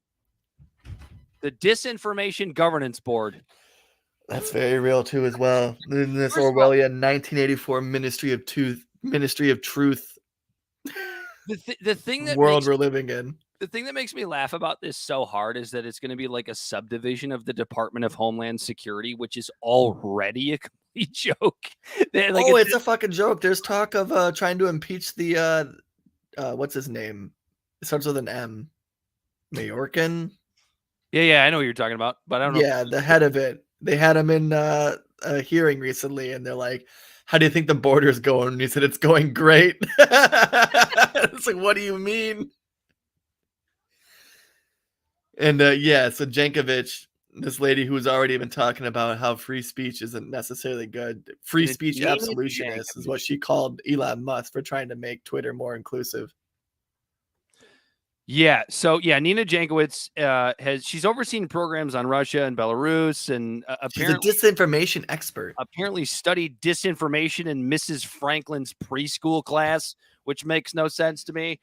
Speaker 1: The Disinformation Governance Board.
Speaker 2: That's very real too, as well. In this Orwellian 1984 Ministry of Truth.
Speaker 1: The thing that
Speaker 2: we're living in.
Speaker 1: The thing that makes me laugh about this so hard is that it's going to be like a subdivision of the Department of Homeland Security, which is already a complete joke.
Speaker 2: It's a fucking joke. There's talk of trying to impeach the what's his name? It starts with an M. Mayorkin.
Speaker 1: Yeah, I know what you're talking about, but I don't know.
Speaker 2: Yeah, the head of it. They had him in a hearing recently, and they're like, "How do you think the border's going?" And he said, "It's going great." It's like, what do you mean? And so Jankovic, this lady who's already been talking about how free speech isn't necessarily good. Free speech absolutionist is what she called Elon Musk for trying to make Twitter more inclusive.
Speaker 1: Yeah. So Nina Jankowicz she's overseen programs on Russia and Belarus, and apparently
Speaker 2: she's a disinformation expert.
Speaker 1: Apparently studied disinformation in Mrs. Franklin's preschool class, which makes no sense to me.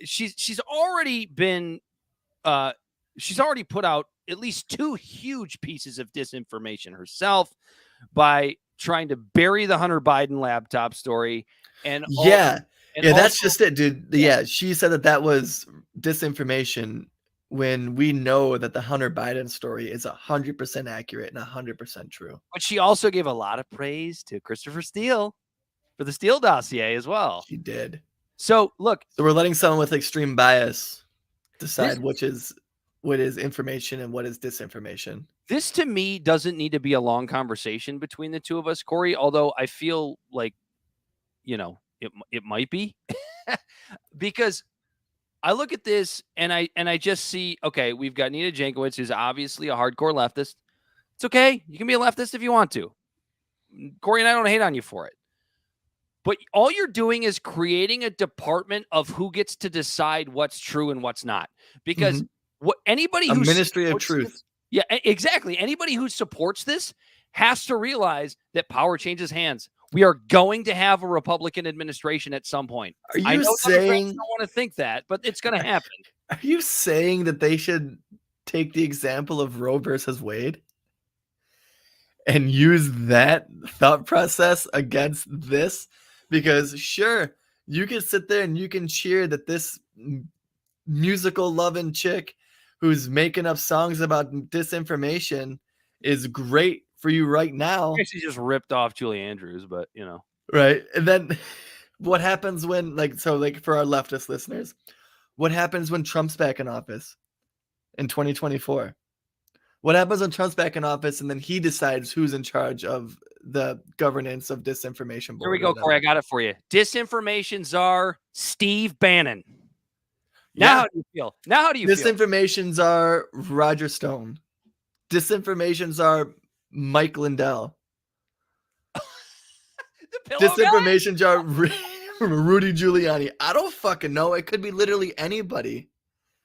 Speaker 1: She's already been she's already put out at least 2 huge pieces of disinformation herself by trying to bury the Hunter Biden laptop story. And
Speaker 2: that's just it, dude. Yeah, she said that was disinformation when we know that the Hunter Biden story is 100% accurate and 100% true.
Speaker 1: But she also gave a lot of praise to Christopher Steele for the Steele dossier as well.
Speaker 2: She did.
Speaker 1: So look,
Speaker 2: we're letting someone with extreme bias decide what is information and what is disinformation.
Speaker 1: This to me doesn't need to be a long conversation between the two of us, Corey, although I feel like, it might be because I look at this and I just see, okay, we've got Nina Jankowicz, who's obviously a hardcore leftist. It's okay. You can be a leftist if you want to. Corey and I don't hate on you for it. But all you're doing is creating a department of who gets to decide what's true and what's not. Because anybody who's
Speaker 2: Ministry of Truth.
Speaker 1: Yeah, exactly. Anybody who supports this has to realize that power changes hands. We are going to have a Republican administration at some point.
Speaker 2: I know saying
Speaker 1: I don't want to think that, but it's going to happen.
Speaker 2: Are you saying that they should take the example of Roe versus Wade and use that thought process against this, because sure, you can sit there and you can cheer that this musical loving chick who's making up songs about disinformation is great for you right now.
Speaker 1: She just ripped off Julie Andrews, but
Speaker 2: right. And then what happens when, for our leftist listeners, what happens when Trump's back in office in 2024? What happens when Trump's back in office and then he decides who's in charge of the governance of disinformation?
Speaker 1: Here we go, Corey. I got it for you. Disinformation czar Steve Bannon. Now how do you feel? How do you feel?
Speaker 2: Disinformation czar Roger Stone. Disinformation czar Mike Lindell. Disinformation czar Rudy Giuliani. I don't fucking know. It could be literally anybody.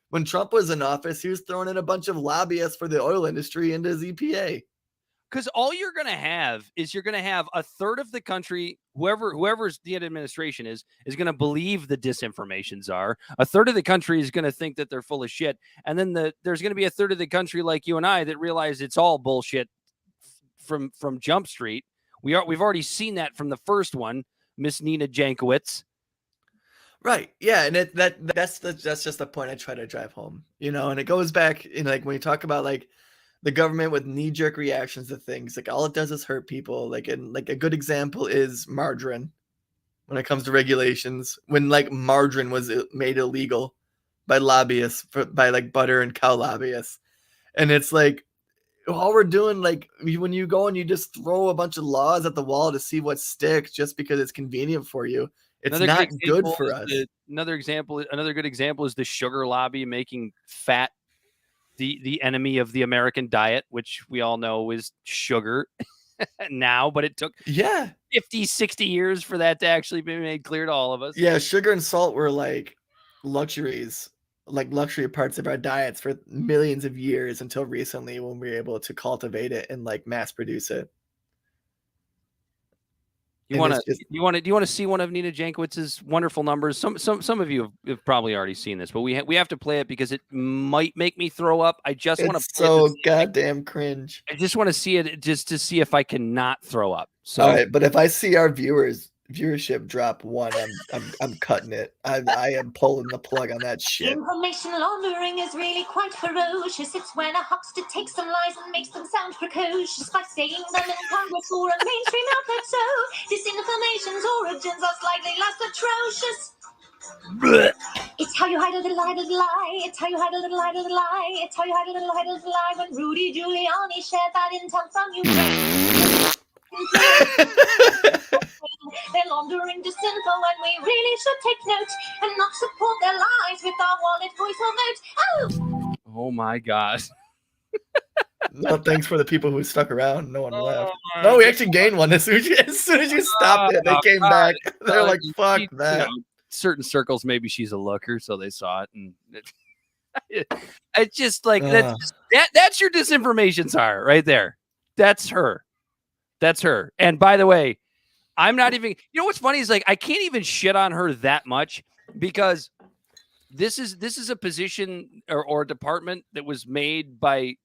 Speaker 2: When Trump was in office, he was throwing in a bunch of lobbyists for the oil industry into his EPA.
Speaker 1: Because all you're going to have is a third of the country, whoever's the administration is going to believe the disinformation czar. A third of the country is going to think that they're full of shit. And then there's going to be a third of the country like you and I that realize it's all bullshit from Jump Street. We've already seen that from the first one, Miss Nina Jankowicz.
Speaker 2: Right. Yeah. And that's just the point I try to drive home, and it goes back in when you talk about the government with knee-jerk reactions to things, all it does is hurt people. A good example is margarine when it comes to regulations, when margarine was made illegal by lobbyists by butter and cow lobbyists. And it's all we're doing, when you go and you just throw a bunch of laws at the wall to see what sticks just because it's convenient for you. It's not good for us.
Speaker 1: Another good example is the sugar lobby making fat the enemy of the American diet, which we all know is sugar now, but it took 50, 60 years for that to actually be made clear to all of us.
Speaker 2: Yeah, sugar and salt were luxuries, luxury parts of our diets for millions of years until recently when we were able to cultivate it and mass produce it.
Speaker 1: Do you want to see one of Nina Jankowicz's wonderful numbers? Some of you have probably already seen this, but we have to play it because it might make me throw up. I just want to play
Speaker 2: so goddamn cringe.
Speaker 1: I just want to see it just to see if I cannot throw up. So,
Speaker 2: all right, but if I see our viewership drop 1, I'm cutting it. I am pulling the plug on that shit.
Speaker 3: Information laundering is really quite ferocious. It's when a huckster takes some lies and makes them sound precocious by saying them in Congress or a mainstream outlet. So disinformation's origins are slightly less atrocious. It's how you hide a little lie. It's how you hide a little lie. It's how you hide a little lie. When Rudy Giuliani shared that intel from Ukraine. They're laundering disinfo and we really should take note and not support their lies with our wallet, voice, or vote.
Speaker 1: Oh my God.
Speaker 2: No, thanks for the people who stuck around. No one left. No, we actually gained one. As soon as you stopped it, they came back. They're like, fuck that.
Speaker 1: Certain circles, maybe she's a looker, so they saw it. And it's just that's your disinformation czar right there. That's her. And by the way, I'm not even, what's funny is I can't even shit on her that much because this is a position or a department that was made by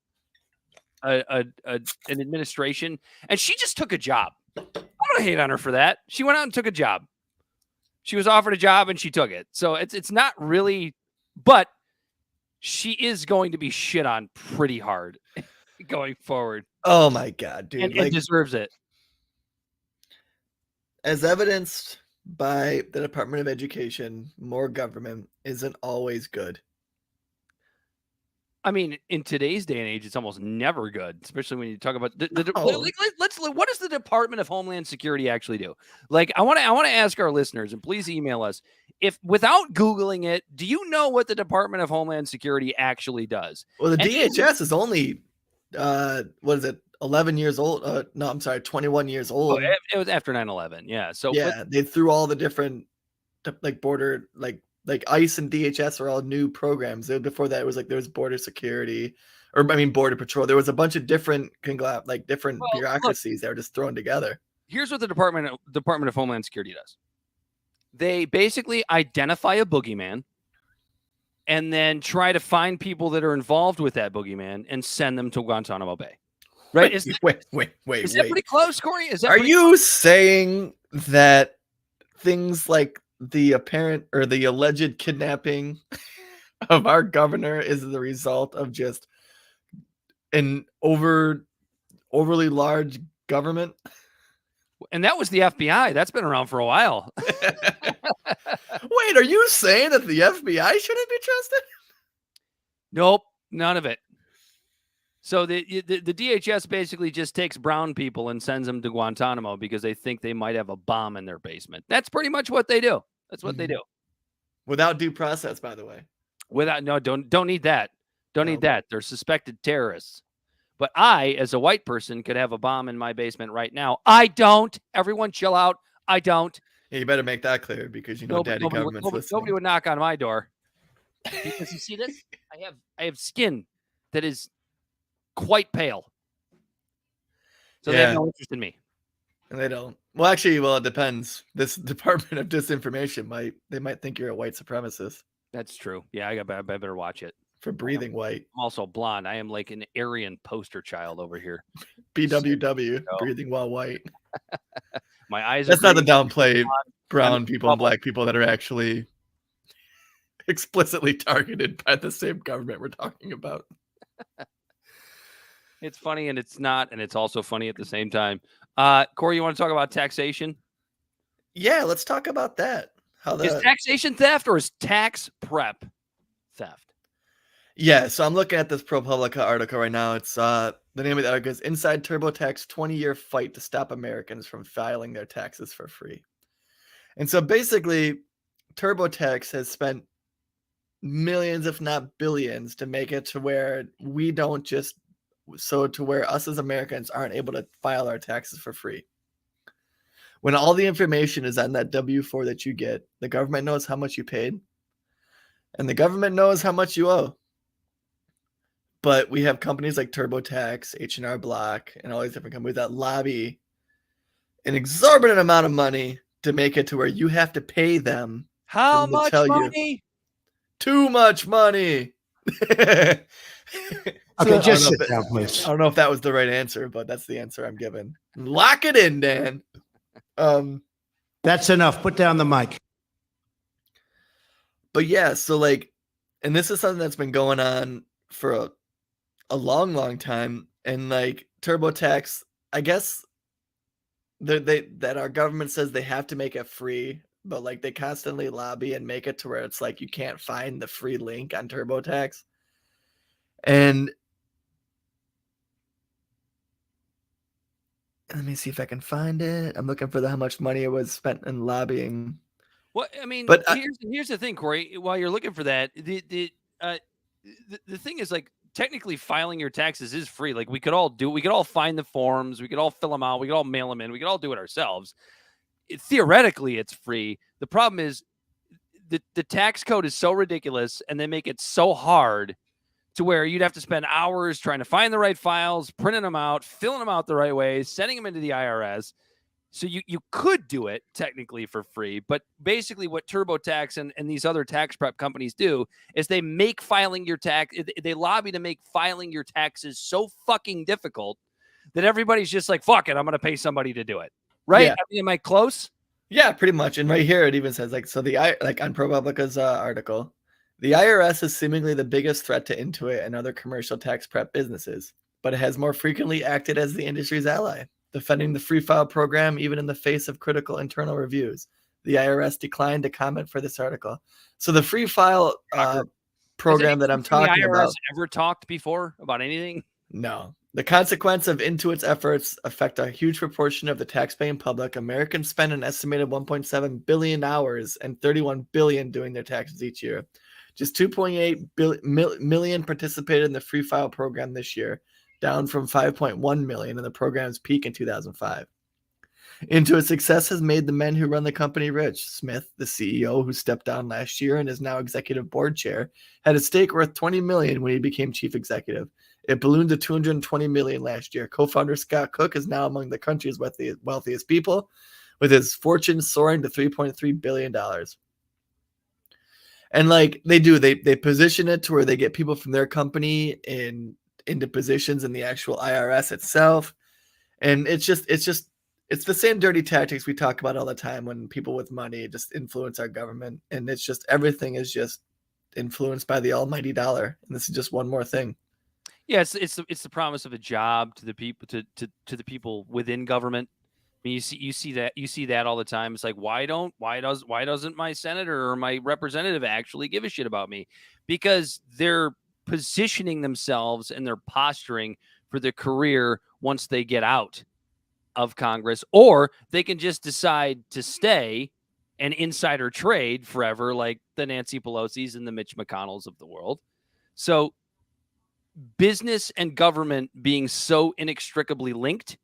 Speaker 1: an administration, and she just took a job. I don't hate on her for that. She went out and took a job. She was offered a job and she took it. So it's not really, but she is going to be shit on pretty hard going forward.
Speaker 2: Oh my God, dude.
Speaker 1: And deserves it.
Speaker 2: As evidenced by the Department of Education, more government isn't always good.
Speaker 1: I mean, in today's day and age, it's almost never good, especially when you talk about what does the Department of Homeland Security actually do? I want to ask our listeners, and please email us, if without Googling it, do you know what the Department of Homeland Security actually does?
Speaker 2: Well, the DHS is only 11 years old. No, I'm sorry, 21 years old.
Speaker 1: Oh, it was after 9/11. Yeah. So
Speaker 2: they threw all the different border ICE and DHS are all new programs. Before that, it was there was border security, border patrol. There was a bunch of different bureaucracies that were just thrown together.
Speaker 1: Here's what the Department of Homeland Security does. They basically identify a boogeyman and then try to find people that are involved with that boogeyman and send them to Guantanamo Bay. Right?
Speaker 2: Wait.
Speaker 1: Is that pretty close, Corey? Is that
Speaker 2: Are you saying that things like the apparent or the alleged kidnapping of our governor is the result of just an overly large government?
Speaker 1: And that was the FBI. That's been around for a while.
Speaker 2: Wait, are you saying that the FBI shouldn't be trusted?
Speaker 1: Nope, none of it. So the DHS basically just takes brown people and sends them to Guantanamo because they think they might have a bomb in their basement. That's pretty much what they do. That's what they do.
Speaker 2: Without due process, by the way.
Speaker 1: Don't need that. Don't need that. They're suspected terrorists. But I, as a white person, could have a bomb in my basement right now. I don't. Everyone chill out. I don't.
Speaker 2: Yeah, you better make that clear because daddy government's listening.
Speaker 1: Nobody would knock on my door. Because you see this? I have skin that is quite pale. So they have no interest in me.
Speaker 2: And they don't. Well, actually, it depends. This Department of Disinformation might think you're a white supremacist.
Speaker 1: That's true. Yeah, I better watch it.
Speaker 2: For breathing white.
Speaker 1: I'm also blonde. I am like an Aryan poster child over here.
Speaker 2: BWW, breathing while white.
Speaker 1: My eyes.
Speaker 2: That's not to downplay brown people and black people that are actually explicitly targeted by the same government we're talking about.
Speaker 1: It's funny and it's not, and it's also funny at the same time. Corey, you want to talk about taxation?
Speaker 2: Yeah, let's talk about that.
Speaker 1: Is taxation theft or is tax prep theft?
Speaker 2: Yeah, so I'm looking at this ProPublica article right now. It's the name of the article is Inside TurboTax 20-Year Fight to Stop Americans from Filing Their Taxes for Free. And so basically, TurboTax has spent millions, if not billions, to make it to where to where us as Americans aren't able to file our taxes for free. When all the information is on that W-4 that you get, the government knows how much you paid, and the government knows how much you owe. But we have companies like TurboTax, H&R Block, and all these different companies that lobby an exorbitant amount of money to make it to where you have to pay them.
Speaker 1: How much money?
Speaker 2: Too much money.
Speaker 4: Okay, just sit down, please.
Speaker 2: I don't know if that was the right answer, but that's the answer I'm given. Lock it in, Dan.
Speaker 4: That's enough. Put down the mic.
Speaker 2: But yeah, so and this is something that's been going on for a long time, and TurboTax, I guess that our government says they have to make it free, but they constantly lobby and make it to where it's you can't find the free link on TurboTax. And let me see if I can find it. I'm looking for how much money it was spent in lobbying.
Speaker 1: Well, I mean,
Speaker 2: but
Speaker 1: here's the thing, Corey. While you're looking for that, the thing is technically filing your taxes is free. We could all find the forms, we could all fill them out, we could all mail them in, we could all do it ourselves. Theoretically, it's free. The problem is the tax code is so ridiculous, and they make it so hard to where you'd have to spend hours trying to find the right files, printing them out, filling them out the right way, sending them into the IRS. So you could do it technically for free, but basically what TurboTax and these other tax prep companies do is they make filing your tax, they lobby to make filing your taxes so fucking difficult that everybody's just fuck it, I'm going to pay somebody to do it. Right?
Speaker 2: Yeah.
Speaker 1: I mean, am I close?
Speaker 2: Yeah, pretty much. And right here, it even says on ProPublica's article, the IRS is seemingly the biggest threat to Intuit and other commercial tax prep businesses, but it has more frequently acted as the industry's ally, defending the free file program even in the face of critical internal reviews. The IRS declined to comment for this article. So the free file program that I'm talking about.
Speaker 1: Has the IRS ever talked before about anything?
Speaker 2: No. The consequence of Intuit's efforts affect a huge proportion of the taxpaying public. Americans spend an estimated 1.7 billion hours and 31 billion doing their taxes each year. Just 2.8 million participated in the free file program this year, down from 5.1 million in the program's peak in 2005. Intuit's success has made the men who run the company rich. Smith, the CEO, who stepped down last year and is now executive board chair, had a stake worth $20 million when he became chief executive. It ballooned to $220 million last year. Co-founder Scott Cook is now among the country's wealthiest people, with his fortune soaring to $3.3 billion. And they position it to where they get people from their company in into positions in the actual IRS itself. And it's the same dirty tactics we talk about all the time when people with money just influence our government. And it's just everything is just influenced by the almighty dollar. And this is just one more thing.
Speaker 1: Yeah, it's the promise of a job to the people to the people within government. I mean, you see that all the time. It's like, why doesn't my senator or my representative actually give a shit about me? Because they're positioning themselves and they're posturing for their career once they get out of Congress, or they can just decide to stay and insider trade forever, like the Nancy Pelosi's and the Mitch McConnells of the world. So business and government being so inextricably linked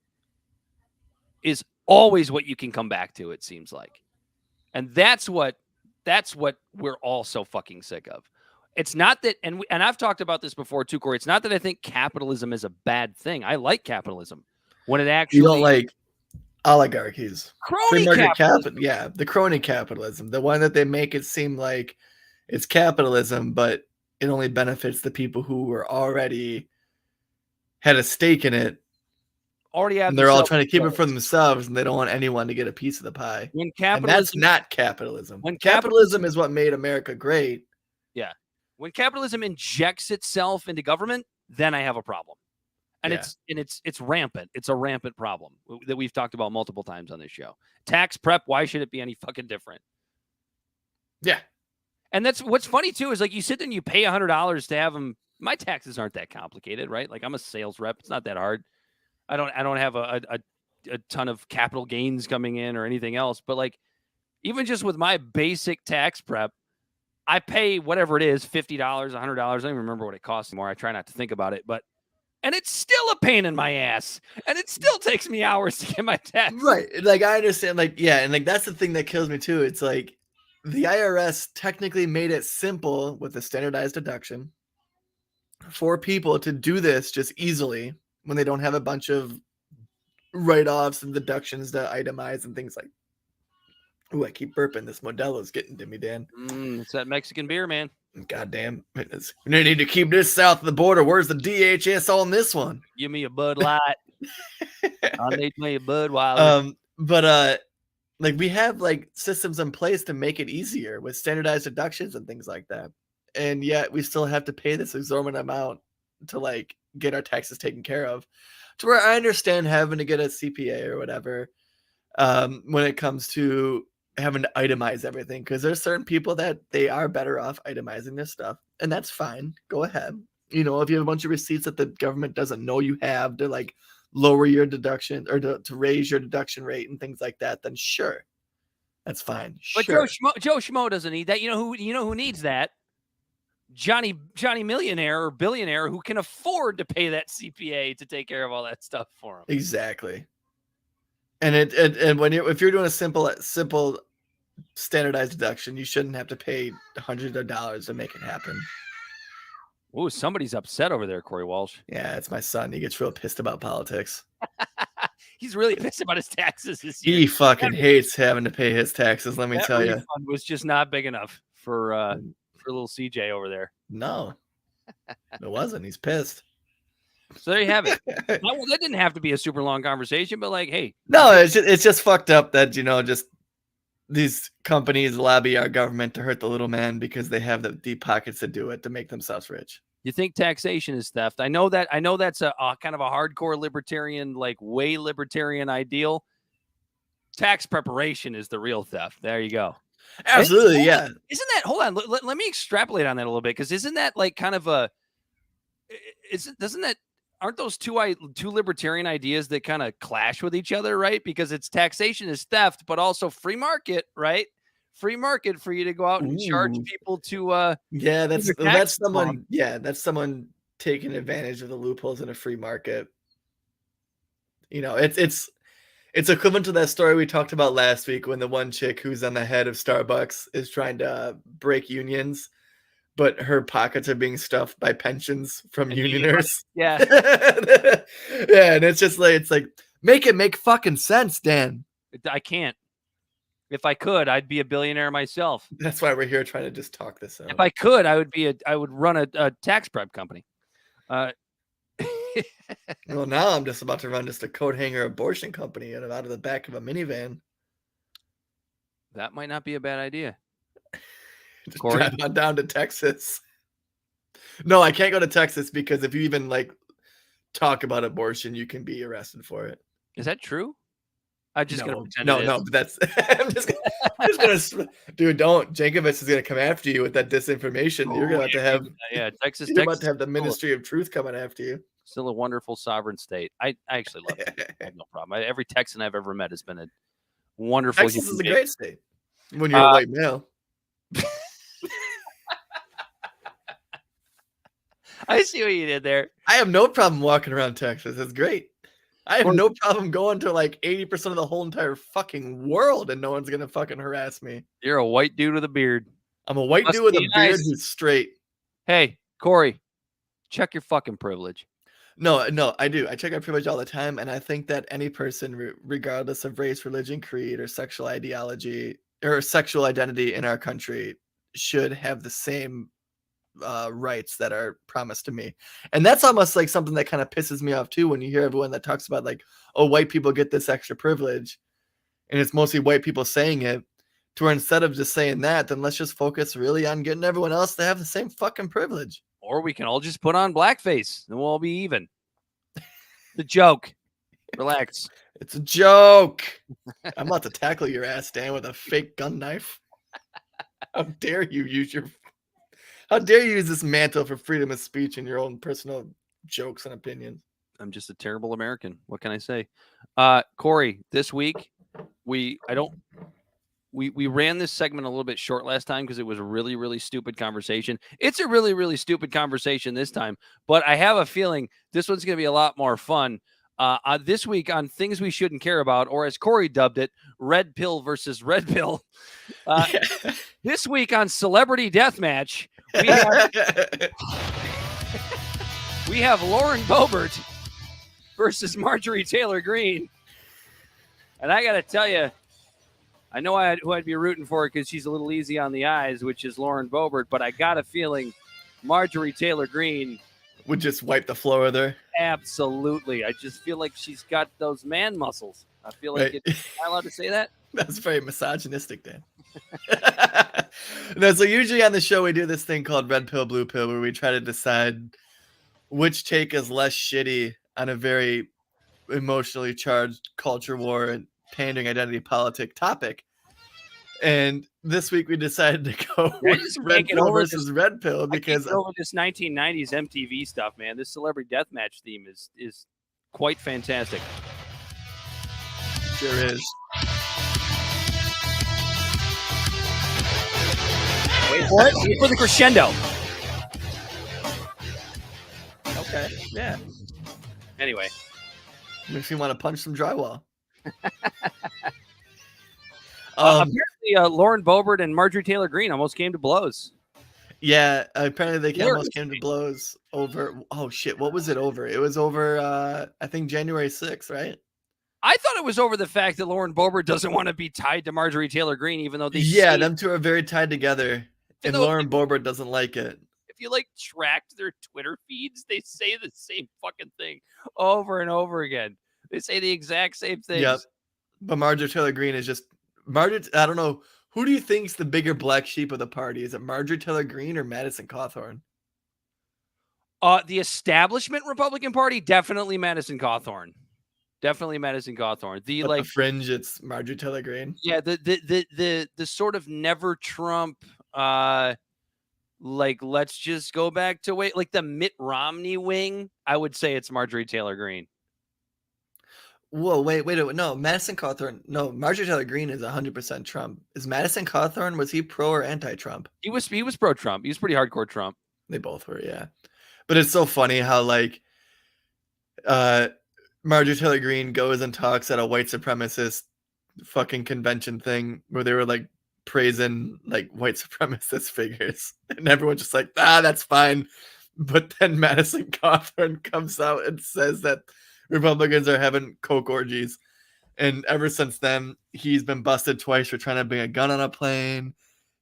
Speaker 1: is always what you can come back to, it seems like. And that's what we're all so fucking sick of. It's not that, and I've talked about this before too, Corey. It's not that I think capitalism is a bad thing. I like capitalism when it actually.
Speaker 2: You don't like oligarchies,
Speaker 1: crony capitalism.
Speaker 2: Yeah, the crony capitalism, the one that they make it seem like it's capitalism, but it only benefits the people who were already had a stake in it.
Speaker 1: Already have.
Speaker 2: And they're all trying to keep it for themselves, and they don't want anyone to get a piece of the pie.
Speaker 1: When capitalism,
Speaker 2: and that's not capitalism. When capitalism is what made America great.
Speaker 1: Yeah. When capitalism injects itself into government, then I have a problem. And it's rampant. It's a rampant problem that we've talked about multiple times on this show. Tax prep, why should it be any fucking different?
Speaker 2: Yeah.
Speaker 1: And that's what's funny too, is like you sit there and you pay $100 to have them. My taxes aren't that complicated, right? Like I'm a sales rep. It's not that hard. I don't have a ton of capital gains coming in or anything else. But like, even just with my basic tax prep, I pay whatever it is, $50, $100. I don't even remember what it costs anymore. I try not to think about it, and it's still a pain in my ass, and it still takes me hours to get my tax.
Speaker 2: Right. Like, I understand, like, yeah. And like, that's the thing that kills me too. It's like the IRS technically made it simple with a standardized deduction for people to do this just easily when they don't have a bunch of write-offs and deductions to itemize and things like. Ooh, I keep burping. This Modelo's getting to me, Dan.
Speaker 1: It's that Mexican beer, man.
Speaker 2: Goddamn. We need to keep this south of the border. Where's the DHS on this one?
Speaker 1: Give me a Bud Light. I need me a Budweiser.
Speaker 2: Like we have like systems in place to make it easier with standardized deductions and things like that. And yet we still have to pay this exorbitant amount to like get our taxes taken care of. To where I understand having to get a CPA or whatever when it comes to having to itemize everything, because there's certain people that they are better off itemizing this stuff, and that's fine. Go ahead. You know, if you have a bunch of receipts that the government doesn't know you have to like lower your deduction or to raise your deduction rate and things like that, then sure, that's fine.
Speaker 1: But
Speaker 2: sure.
Speaker 1: Joe Schmo doesn't need that. You know who needs that? Johnny millionaire or billionaire who can afford to pay that CPA to take care of all that stuff for him.
Speaker 2: Exactly. And if you're doing a simple standardized deduction, you shouldn't have to pay hundreds of dollars to make it happen.
Speaker 1: Oh, somebody's upset over there, Corey Walsh.
Speaker 2: Yeah, it's my son. He gets real pissed about politics.
Speaker 1: He's really pissed about his taxes this year.
Speaker 2: He fucking hates having to pay his taxes. Let me tell you,
Speaker 1: refund was just not big enough for little CJ over there.
Speaker 2: No, it wasn't. He's pissed.
Speaker 1: So there you have it. Well, that didn't have to be a super long conversation, but like, hey.
Speaker 2: No, it's just fucked up that, you know, just these companies lobby our government to hurt the little man because they have the deep pockets to do it, to make themselves rich.
Speaker 1: You think taxation is theft? I know that's a kind of a hardcore libertarian, like way libertarian ideal. Tax preparation is the real theft. There you go.
Speaker 2: Absolutely, yeah.
Speaker 1: Isn't that, hold on, let me extrapolate on that a little bit, because isn't that like kind of aren't those two libertarian ideas that kind of clash with each other, right? Because it's taxation is theft, but also free market, right? Free market for you to go out and charge people to
Speaker 2: that's someone taking advantage of the loopholes in a free market. You know, it's equivalent to that story we talked about last week when the one chick who's on the head of Starbucks is trying to break unions, but her pockets are being stuffed by pensions from unioners.
Speaker 1: Yeah.
Speaker 2: Yeah. And it's like, make it make fucking sense, Dan.
Speaker 1: I can't. If I could, I'd be a billionaire myself.
Speaker 2: That's why we're here trying to just talk this out.
Speaker 1: If I could, I would run a tax prep company.
Speaker 2: Well, now I'm just about to run just a coat hanger abortion company out of the back of a minivan.
Speaker 1: That might not be a bad idea.
Speaker 2: Just drive on down to Texas. No, I can't go to Texas because if you even like talk about abortion, you can be arrested for it.
Speaker 1: Is that true? I'm just gonna pretend
Speaker 2: no, but that's I'm just gonna dude, don't. Jankovic is gonna come after you with that disinformation. You're gonna have to have
Speaker 1: Texas.
Speaker 2: You're about to have the Ministry of Truth coming after you.
Speaker 1: Still a wonderful sovereign state. I actually love it. I have no problem. Every Texan I've ever met has been a wonderful.
Speaker 2: Texas is a great state when you're a white male.
Speaker 1: I see what you did there.
Speaker 2: I have no problem walking around Texas. It's great. I have no problem going to like 80% of the whole entire fucking world and no one's going to fucking harass me.
Speaker 1: You're a white dude with a beard.
Speaker 2: I'm a white dude with a beard who's straight.
Speaker 1: Hey, Corey, check your fucking privilege.
Speaker 2: No, I do. I check my privilege all the time. And I think that any person, regardless of race, religion, creed, or sexual ideology or sexual identity in our country should have the same rights that are promised to me. And that's almost like something that kind of pisses me off too when you hear everyone that talks about like, oh, white people get this extra privilege and it's mostly white people saying it, to where instead of just saying that, then let's just focus really on getting everyone else to have the same fucking privilege.
Speaker 1: Or we can all just put on blackface and we'll all be even. The joke. Relax.
Speaker 2: It's a joke. I'm about to tackle your ass, Dan, with a fake gun knife. How dare you use this mantle for freedom of speech and your own personal jokes and opinions?
Speaker 1: I'm just a terrible American. What can I say? Corey, this week we ran this segment a little bit short last time because it was a really, really stupid conversation. It's a really, really stupid conversation this time, but I have a feeling this one's going to be a lot more fun. This week on Things We Shouldn't Care About, or as Corey dubbed it, Red Pill versus Red Pill. This week on Celebrity Deathmatch, we have Lauren Boebert versus Marjorie Taylor Greene. And I got to tell you, I know who I'd be rooting for because she's a little easy on the eyes, which is Lauren Boebert, but I got a feeling Marjorie Taylor Greene
Speaker 2: would just wipe the floor with her.
Speaker 1: Absolutely. I just feel like she's got those man muscles. I feel like am I allowed to say that?
Speaker 2: That's very misogynistic, Dan. No, so usually on the show we do this thing called Red Pill, Blue Pill, where we try to decide which take is less shitty on a very emotionally charged culture war and pandering identity politic topic. And this week we decided to go with Red Pill versus Red Pill because
Speaker 1: over this 1990s MTV stuff, man. This celebrity deathmatch theme is quite fantastic.
Speaker 2: Sure is.
Speaker 1: Wait for it. Wait for the crescendo.
Speaker 2: Okay. Yeah.
Speaker 1: Anyway.
Speaker 2: Makes me want to punch some drywall.
Speaker 1: Apparently, Lauren Boebert and Marjorie Taylor Greene almost came to blows.
Speaker 2: Yeah, apparently they almost came to blows over. Oh shit, what was it over? It was over. I think January 6th, right?
Speaker 1: I thought it was over the fact that Lauren Boebert doesn't want to be tied to Marjorie Taylor Greene, even though
Speaker 2: them two are very tied together, and Lauren Boebert doesn't like it.
Speaker 1: If you like tracked their Twitter feeds, they say the same fucking thing over and over again. They say the exact same things.
Speaker 2: Yep. But Marjorie Taylor Greene is just Marjorie. I don't know. Who do you think's the bigger black sheep of the party? Is it Marjorie Taylor Greene or Madison Cawthorn?
Speaker 1: The establishment Republican Party, definitely Madison Cawthorn. Definitely Madison Cawthorn.
Speaker 2: The fringe, it's Marjorie Taylor Greene.
Speaker 1: Yeah, the sort of never Trump, like let's just go back to like the Mitt Romney wing. I would say it's Marjorie Taylor Greene.
Speaker 2: Whoa, wait, no, Madison Cawthorn. No, Marjorie Taylor Greene is 100% Trump. Is Madison Cawthorn, was he pro or anti-Trump?
Speaker 1: He was pro-Trump. He was pretty hardcore Trump.
Speaker 2: They both were, yeah. But it's so funny how like Marjorie Taylor Greene goes and talks at a white supremacist fucking convention thing where they were like praising like white supremacist figures. And everyone's just like, that's fine. But then Madison Cawthorn comes out and says that Republicans are having coke orgies. And ever since then, he's been busted twice for trying to bring a gun on a plane.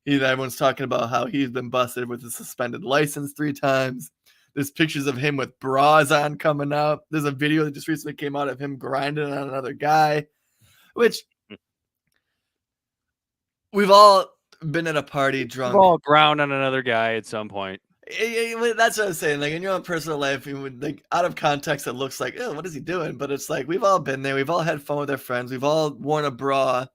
Speaker 2: Everyone's talking about how he's been busted with a suspended license 3 times. There's pictures of him with bras on coming up. There's a video that just recently came out of him grinding on another guy, which we've all been at a party drunk.
Speaker 1: We've all ground on another guy at some point.
Speaker 2: That's what I'm saying. Like in your own personal life, you would, like, out of context, it looks like, oh, what is he doing? But it's like we've all been there. We've all had fun with our friends. We've all worn a bra.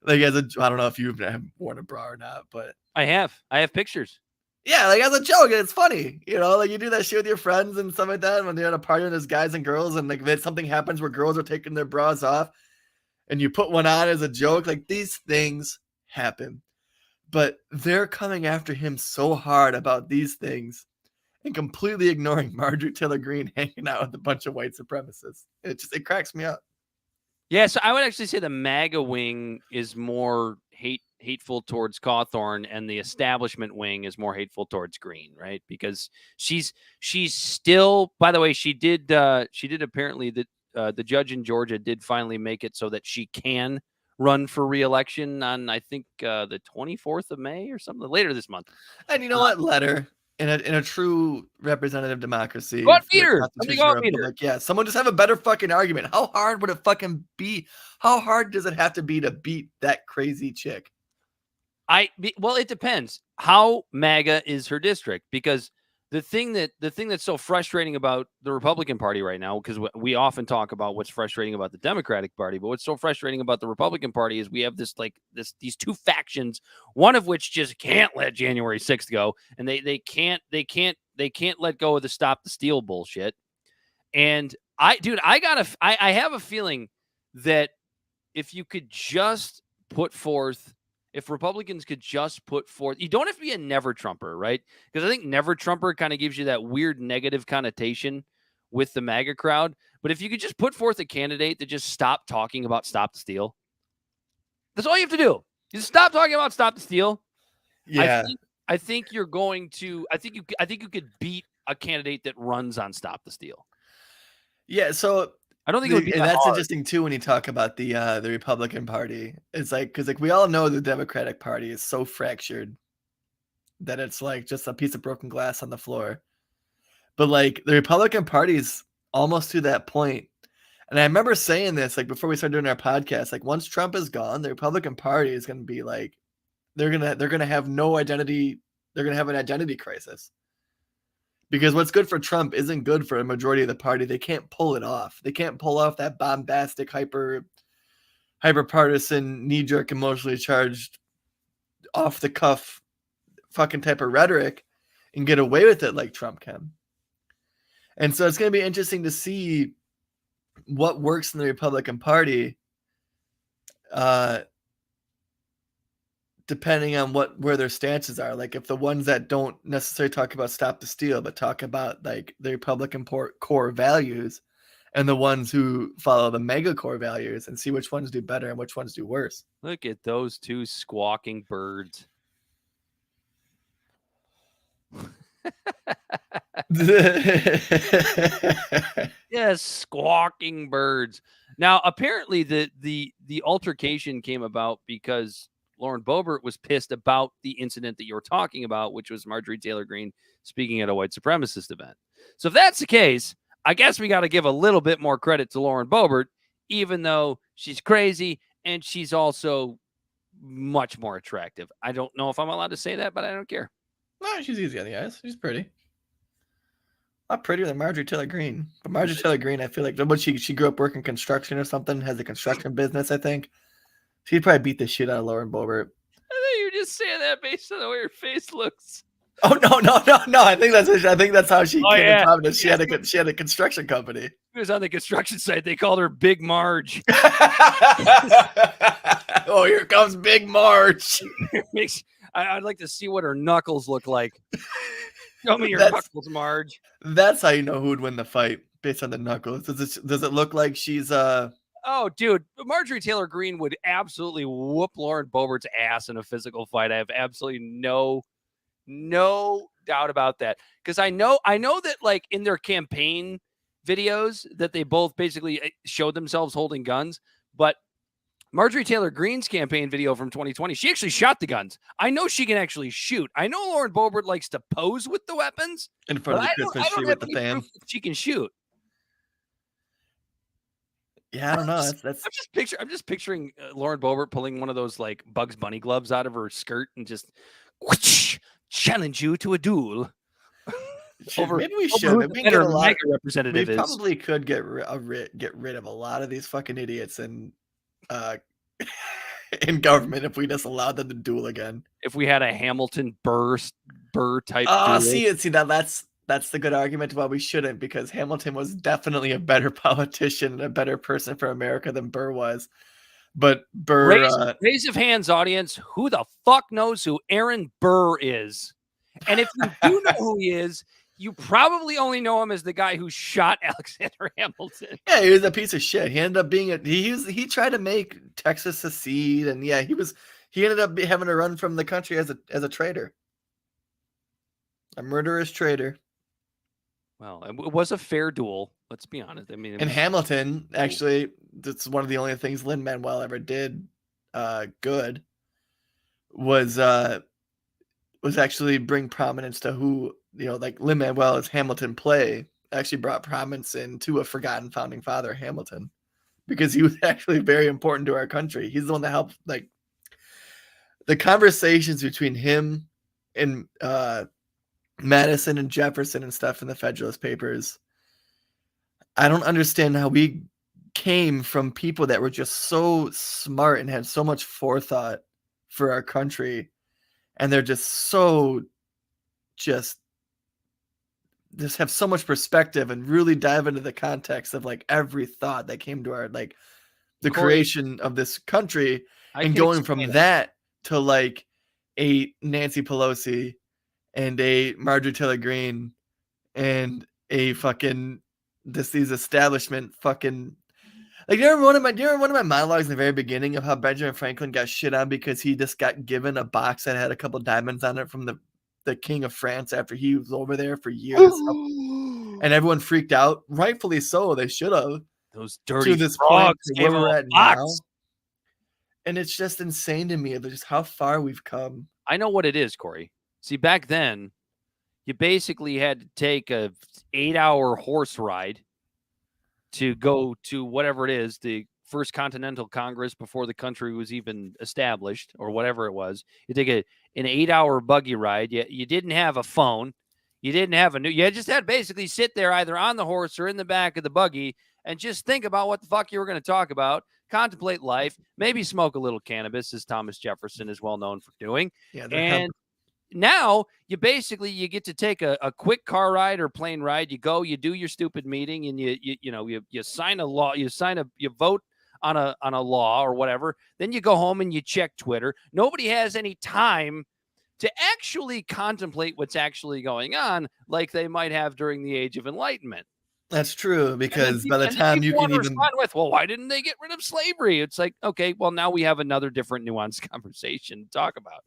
Speaker 2: Like I don't know if you've worn a bra or not, but
Speaker 1: I have pictures.
Speaker 2: Yeah, like as a joke, it's funny, you know, like you do that shit with your friends and stuff like that when they're at a party and there's guys and girls, and like if something happens where girls are taking their bras off and you put one on as a joke, like these things happen. But they're coming after him so hard about these things and completely ignoring Marjorie Taylor Greene hanging out with a bunch of white supremacists. It cracks me up.
Speaker 1: Yeah, so I would actually say the MAGA wing is more hateful towards Cawthorn, and the establishment wing is more hateful towards Greene, right? Because she's still, by the way, she did apparently the judge in Georgia did finally make it so that she can run for re-election on, I think, the 24th of May or something later this month.
Speaker 2: And you know what? Let her. In a true representative democracy,
Speaker 1: yeah,
Speaker 2: someone just have a better fucking argument. How hard would it fucking be? How hard does it have to be to beat that crazy chick?
Speaker 1: Well, it depends how MAGA is her district, because the thing that's so frustrating about the Republican Party right now, because we often talk about what's frustrating about the Democratic Party, but what's so frustrating about the Republican Party is we have these two factions, one of which just can't let January 6th go, and they can't let go of the stop the steal bullshit. And I have a feeling that if you could just put forth, if Republicans could just put forth, you don't have to be a never Trumper, right? Because I think never Trumper kind of gives you that weird negative connotation with the MAGA crowd. But if you could just put forth a candidate that just stop talking about stop the steal, that's all you have to do. You just stop talking about stop the steal.
Speaker 2: Yeah.
Speaker 1: I think you're going to, I think you could beat a candidate that runs on stop the steal.
Speaker 2: Yeah. So
Speaker 1: I don't think it would be
Speaker 2: and that's hard. Interesting too when you talk about the Republican Party. It's like, because like we all know the Democratic Party is so fractured that it's like just a piece of broken glass on the floor. But like the Republican Party is almost to that point. And I remember saying this like before we started doing our podcast. Like once Trump is gone, the Republican Party is going to be like they're gonna have no identity. They're gonna have an identity crisis. Because what's good for Trump isn't good for a majority of the party. They can't pull it off. They can't pull off that bombastic, hyper partisan, knee-jerk, emotionally charged, off-the-cuff fucking type of rhetoric and get away with it like Trump can. And so it's going to be interesting to see what works in the Republican Party, depending on where their stances are. Like if the ones that don't necessarily talk about stop the steal, but talk about like the Republican core values, and the ones who follow the mega core values, and see which ones do better and which ones do worse.
Speaker 1: Look at those two squawking birds. Yes, squawking birds. Now, apparently the altercation came about because Lauren Boebert was pissed about the incident that you were talking about, which was Marjorie Taylor Greene speaking at a white supremacist event. So if that's the case, I guess we got to give a little bit more credit to Lauren Boebert, even though she's crazy and she's also much more attractive. I don't know if I'm allowed to say that, but I don't care.
Speaker 2: No, she's easy on the eyes. She's pretty. Not prettier than Marjorie Taylor Greene. But Marjorie Taylor Greene, I feel like, but she grew up working construction or something, has a construction business, I think. She'd probably beat the shit out of Lauren Boebert.
Speaker 1: I think you're just saying that based on the way her face looks.
Speaker 2: Oh no! I think that's how she came to Providence. She had a construction company.
Speaker 1: She was on the construction site. They called her Big Marge.
Speaker 2: Oh, here comes Big Marge.
Speaker 1: I'd like to see what her knuckles look like. Show me your knuckles, Marge.
Speaker 2: That's how you know who would win the fight, based on the knuckles. Does it look like she's
Speaker 1: Oh, dude, Marjorie Taylor Greene would absolutely whoop Lauren Boebert's ass in a physical fight. I have absolutely no doubt about that. Because I know that like in their campaign videos that they both basically showed themselves holding guns, but Marjorie Taylor Greene's campaign video from 2020, she actually shot the guns. I know she can actually shoot. I know Lauren Boebert likes to pose with the weapons
Speaker 2: in front of the Christmas tree with the fan.
Speaker 1: She can shoot.
Speaker 2: Yeah, I don't know. That's.
Speaker 1: I'm just picturing Lauren Boebert pulling one of those like Bugs Bunny gloves out of her skirt and just whoosh, challenge you to a duel.
Speaker 2: Maybe we should. Maybe we get a lot.
Speaker 1: Representative
Speaker 2: we probably could get rid of a lot of these fucking idiots in government if we just allowed them to duel again.
Speaker 1: If we had a Hamilton Burr type.
Speaker 2: See that's the good argument why we shouldn't, because Hamilton was definitely a better politician and a better person for America than Burr was. But Burr,
Speaker 1: raise of hands, audience. Who the fuck knows who Aaron Burr is? And if you do know who he is, you probably only know him as the guy who shot Alexander Hamilton.
Speaker 2: Yeah, he was a piece of shit. He ended up being he tried to make Texas secede, and yeah, he ended up having to run from the country as a traitor, a murderous traitor.
Speaker 1: Well, it was a fair duel. Let's be honest. I mean,
Speaker 2: and Hamilton, actually, that's one of the only things Lin-Manuel ever did good was actually bring prominence to who, like Lin-Manuel's Hamilton play actually brought prominence into a forgotten founding father, Hamilton, because he was actually very important to our country. He's the one that helped, like, the conversations between him and Madison and Jefferson and stuff in the Federalist Papers. I don't understand how we came from people that were just so smart and had so much forethought for our country, and they're just so just have so much perspective and really dive into the context of like every thought that came to our, like, the creation of this country, and going from that to like a Nancy Pelosi and a Marjorie Taylor Greene and a fucking these establishment fucking, like, do you remember one of my monologues in the very beginning of how Benjamin Franklin got shit on because he just got given a box that had a couple diamonds on it from the King of France after he was over there for years, and everyone freaked out, rightfully so. They should have.
Speaker 1: Those dirty
Speaker 2: to this point where we're at now, and it's just insane to me just how far we've come.
Speaker 1: I know what it is, Corey. See, back then, you basically had to take a 8-hour horse ride to go to whatever it is, the First Continental Congress before the country was even established, or whatever it was. You take an 8-hour buggy ride. You didn't have a phone. You didn't have you just had to basically sit there either on the horse or in the back of the buggy and just think about what the fuck you were going to talk about, contemplate life, maybe smoke a little cannabis, as Thomas Jefferson is well known for doing.
Speaker 2: Yeah,
Speaker 1: and now you get to take a quick car ride or plane ride. You go, you do your stupid meeting, and you sign a law, you vote on a law or whatever. Then you go home and you check Twitter. Nobody has any time to actually contemplate what's actually going on like they might have during the Age of Enlightenment.
Speaker 2: That's true, because by the time you can even
Speaker 1: respond with, well, why didn't they get rid of slavery? It's like, okay, well, now we have another different nuanced conversation to talk about.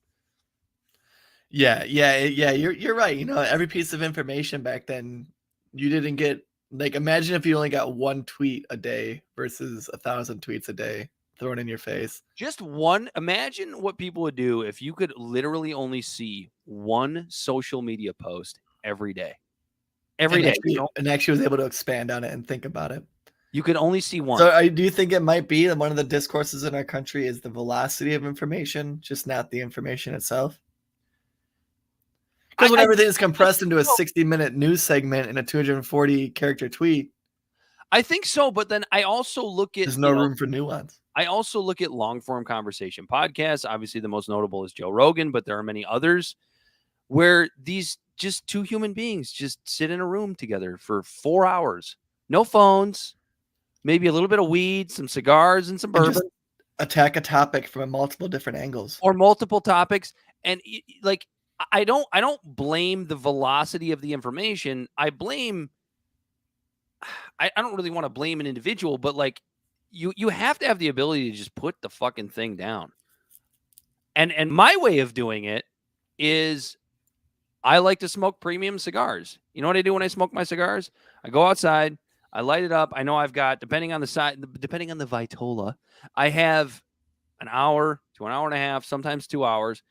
Speaker 2: Yeah. You're right. Every piece of information back then, you didn't get, like, imagine if you only got one tweet a day versus 1,000 tweets a day thrown in your face.
Speaker 1: Just one. Imagine what people would do if you could literally only see one social media post every day. Every day.
Speaker 2: And actually was able to expand on it and think about it.
Speaker 1: You could only see one.
Speaker 2: So do you think it might be that one of the discourses in our country is the velocity of information, just not the information itself? Because when everything is compressed into a 60-minute news segment in a 240-character tweet.
Speaker 1: I think so, but then I also look at...
Speaker 2: There's no room for nuance.
Speaker 1: I also look at long-form conversation podcasts. Obviously, the most notable is Joe Rogan, but there are many others where these just two human beings just sit in a room together for 4 hours. No phones, maybe a little bit of weed, some cigars, and some bourbon.
Speaker 2: Just attack a topic from multiple different angles.
Speaker 1: Or multiple topics. And, like... I don't blame the velocity of the information. I don't really want to blame an individual, but like you have to have the ability to just put the fucking thing down. And my way of doing it is I like to smoke premium cigars. You know what I do when I smoke my cigars? I go outside, I light it up. I know I've got, depending on the Vitola, I have an hour to an hour and a half, sometimes 2 hours.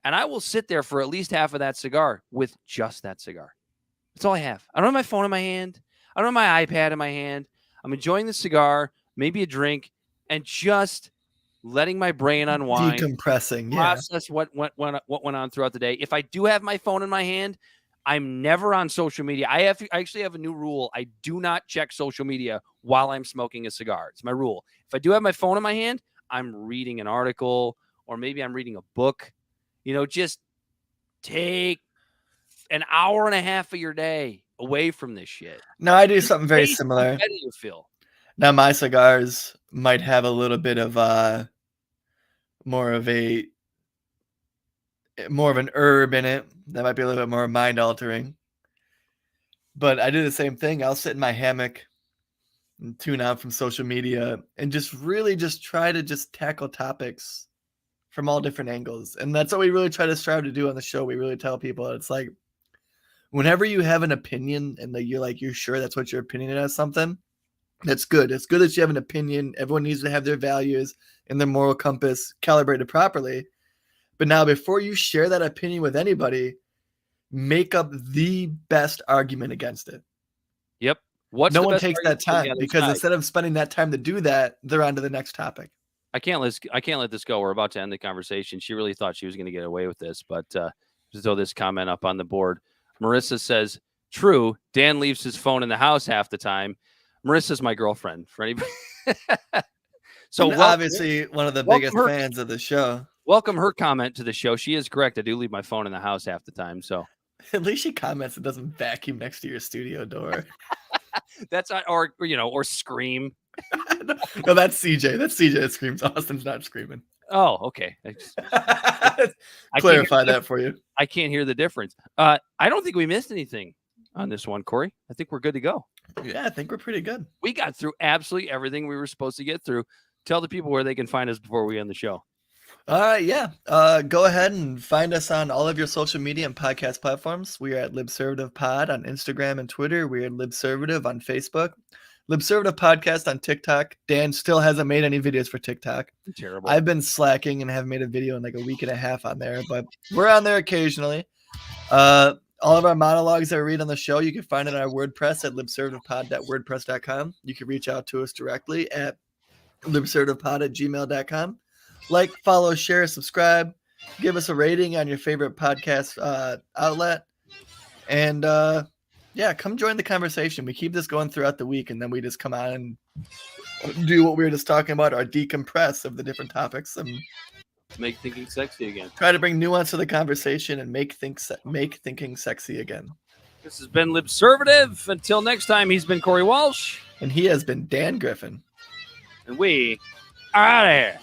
Speaker 1: And I will sit there for at least half of that cigar with just that cigar. That's all I have. I don't have my phone in my hand. I don't have my iPad in my hand. I'm enjoying the cigar, maybe a drink, and just letting my brain unwind.
Speaker 2: Decompressing,
Speaker 1: process what went on throughout the day. If I do have my phone in my hand, I'm never on social media. I actually have a new rule. I do not check social media while I'm smoking a cigar. It's my rule. If I do have my phone in my hand, I'm reading an article or maybe I'm reading a book. Just take an hour and a half of your day away from this shit.
Speaker 2: No, I do something very similar.
Speaker 1: How do you feel?
Speaker 2: Now, my cigars might have a little bit of more of an herb in it. That might be a little bit more mind altering. But I do the same thing. I'll sit in my hammock and tune out from social media and just really just try to just tackle topics from all different angles. And that's what we really try to strive to do on the show. We really tell people it's like, whenever you have an opinion and that you're sure that's what your opinion is, something, that's good. It's good that you have an opinion. Everyone needs to have their values and their moral compass calibrated properly. But now, before you share that opinion with anybody, make up the best argument against it.
Speaker 1: Yep.
Speaker 2: No one takes that time because instead of spending that time to do that, they're on to the next topic.
Speaker 1: I can't let this go. We're about to end the conversation. She really thought she was going to get away with this, but just throw this comment up on the board. Marissa says, "True. Dan leaves his phone in the house half the time." Marissa's my girlfriend. For anybody,
Speaker 2: so obviously one of the biggest fans of the show.
Speaker 1: Welcome her comment to the show. She is correct. I do leave my phone in the house half the time. So
Speaker 2: at least she comments it doesn't vacuum next to your studio door.
Speaker 1: That's not, or scream.
Speaker 2: No, that's CJ. That's CJ that screams. Austin's not screaming.
Speaker 1: Oh, okay.
Speaker 2: Clarify that for you.
Speaker 1: I can't hear the difference. I don't think we missed anything on this one, Corey. I think we're good to go.
Speaker 2: Yeah, I think we're pretty good.
Speaker 1: We got through absolutely everything we were supposed to get through. Tell the people where they can find us before we end the show.
Speaker 2: All right, yeah. Go ahead and find us on all of your social media and podcast platforms. We are at Libservative Pod on Instagram and Twitter. We are Libservative on Facebook. Libservative Podcast on TikTok. Dan still hasn't made any videos for TikTok.
Speaker 1: Terrible.
Speaker 2: I've been slacking and haven't made a video in like a week and a half on there, but we're on there occasionally. All of our monologues that we read on the show, you can find it on our WordPress at libservativepod.wordpress.com. You can reach out to us directly at libservativepod@gmail.com. Like, follow, share, subscribe. Give us a rating on your favorite podcast outlet. And, yeah, come join the conversation. We keep this going throughout the week, and then we just come on and do what we were just talking about, our decompress of the different topics. And
Speaker 1: make thinking sexy again.
Speaker 2: Try to bring nuance to the conversation and make thinking sexy again.
Speaker 1: This has been Libservative. Until next time, he's been Corey Walsh.
Speaker 2: And he has been Dan Griffin.
Speaker 1: And we are out of here.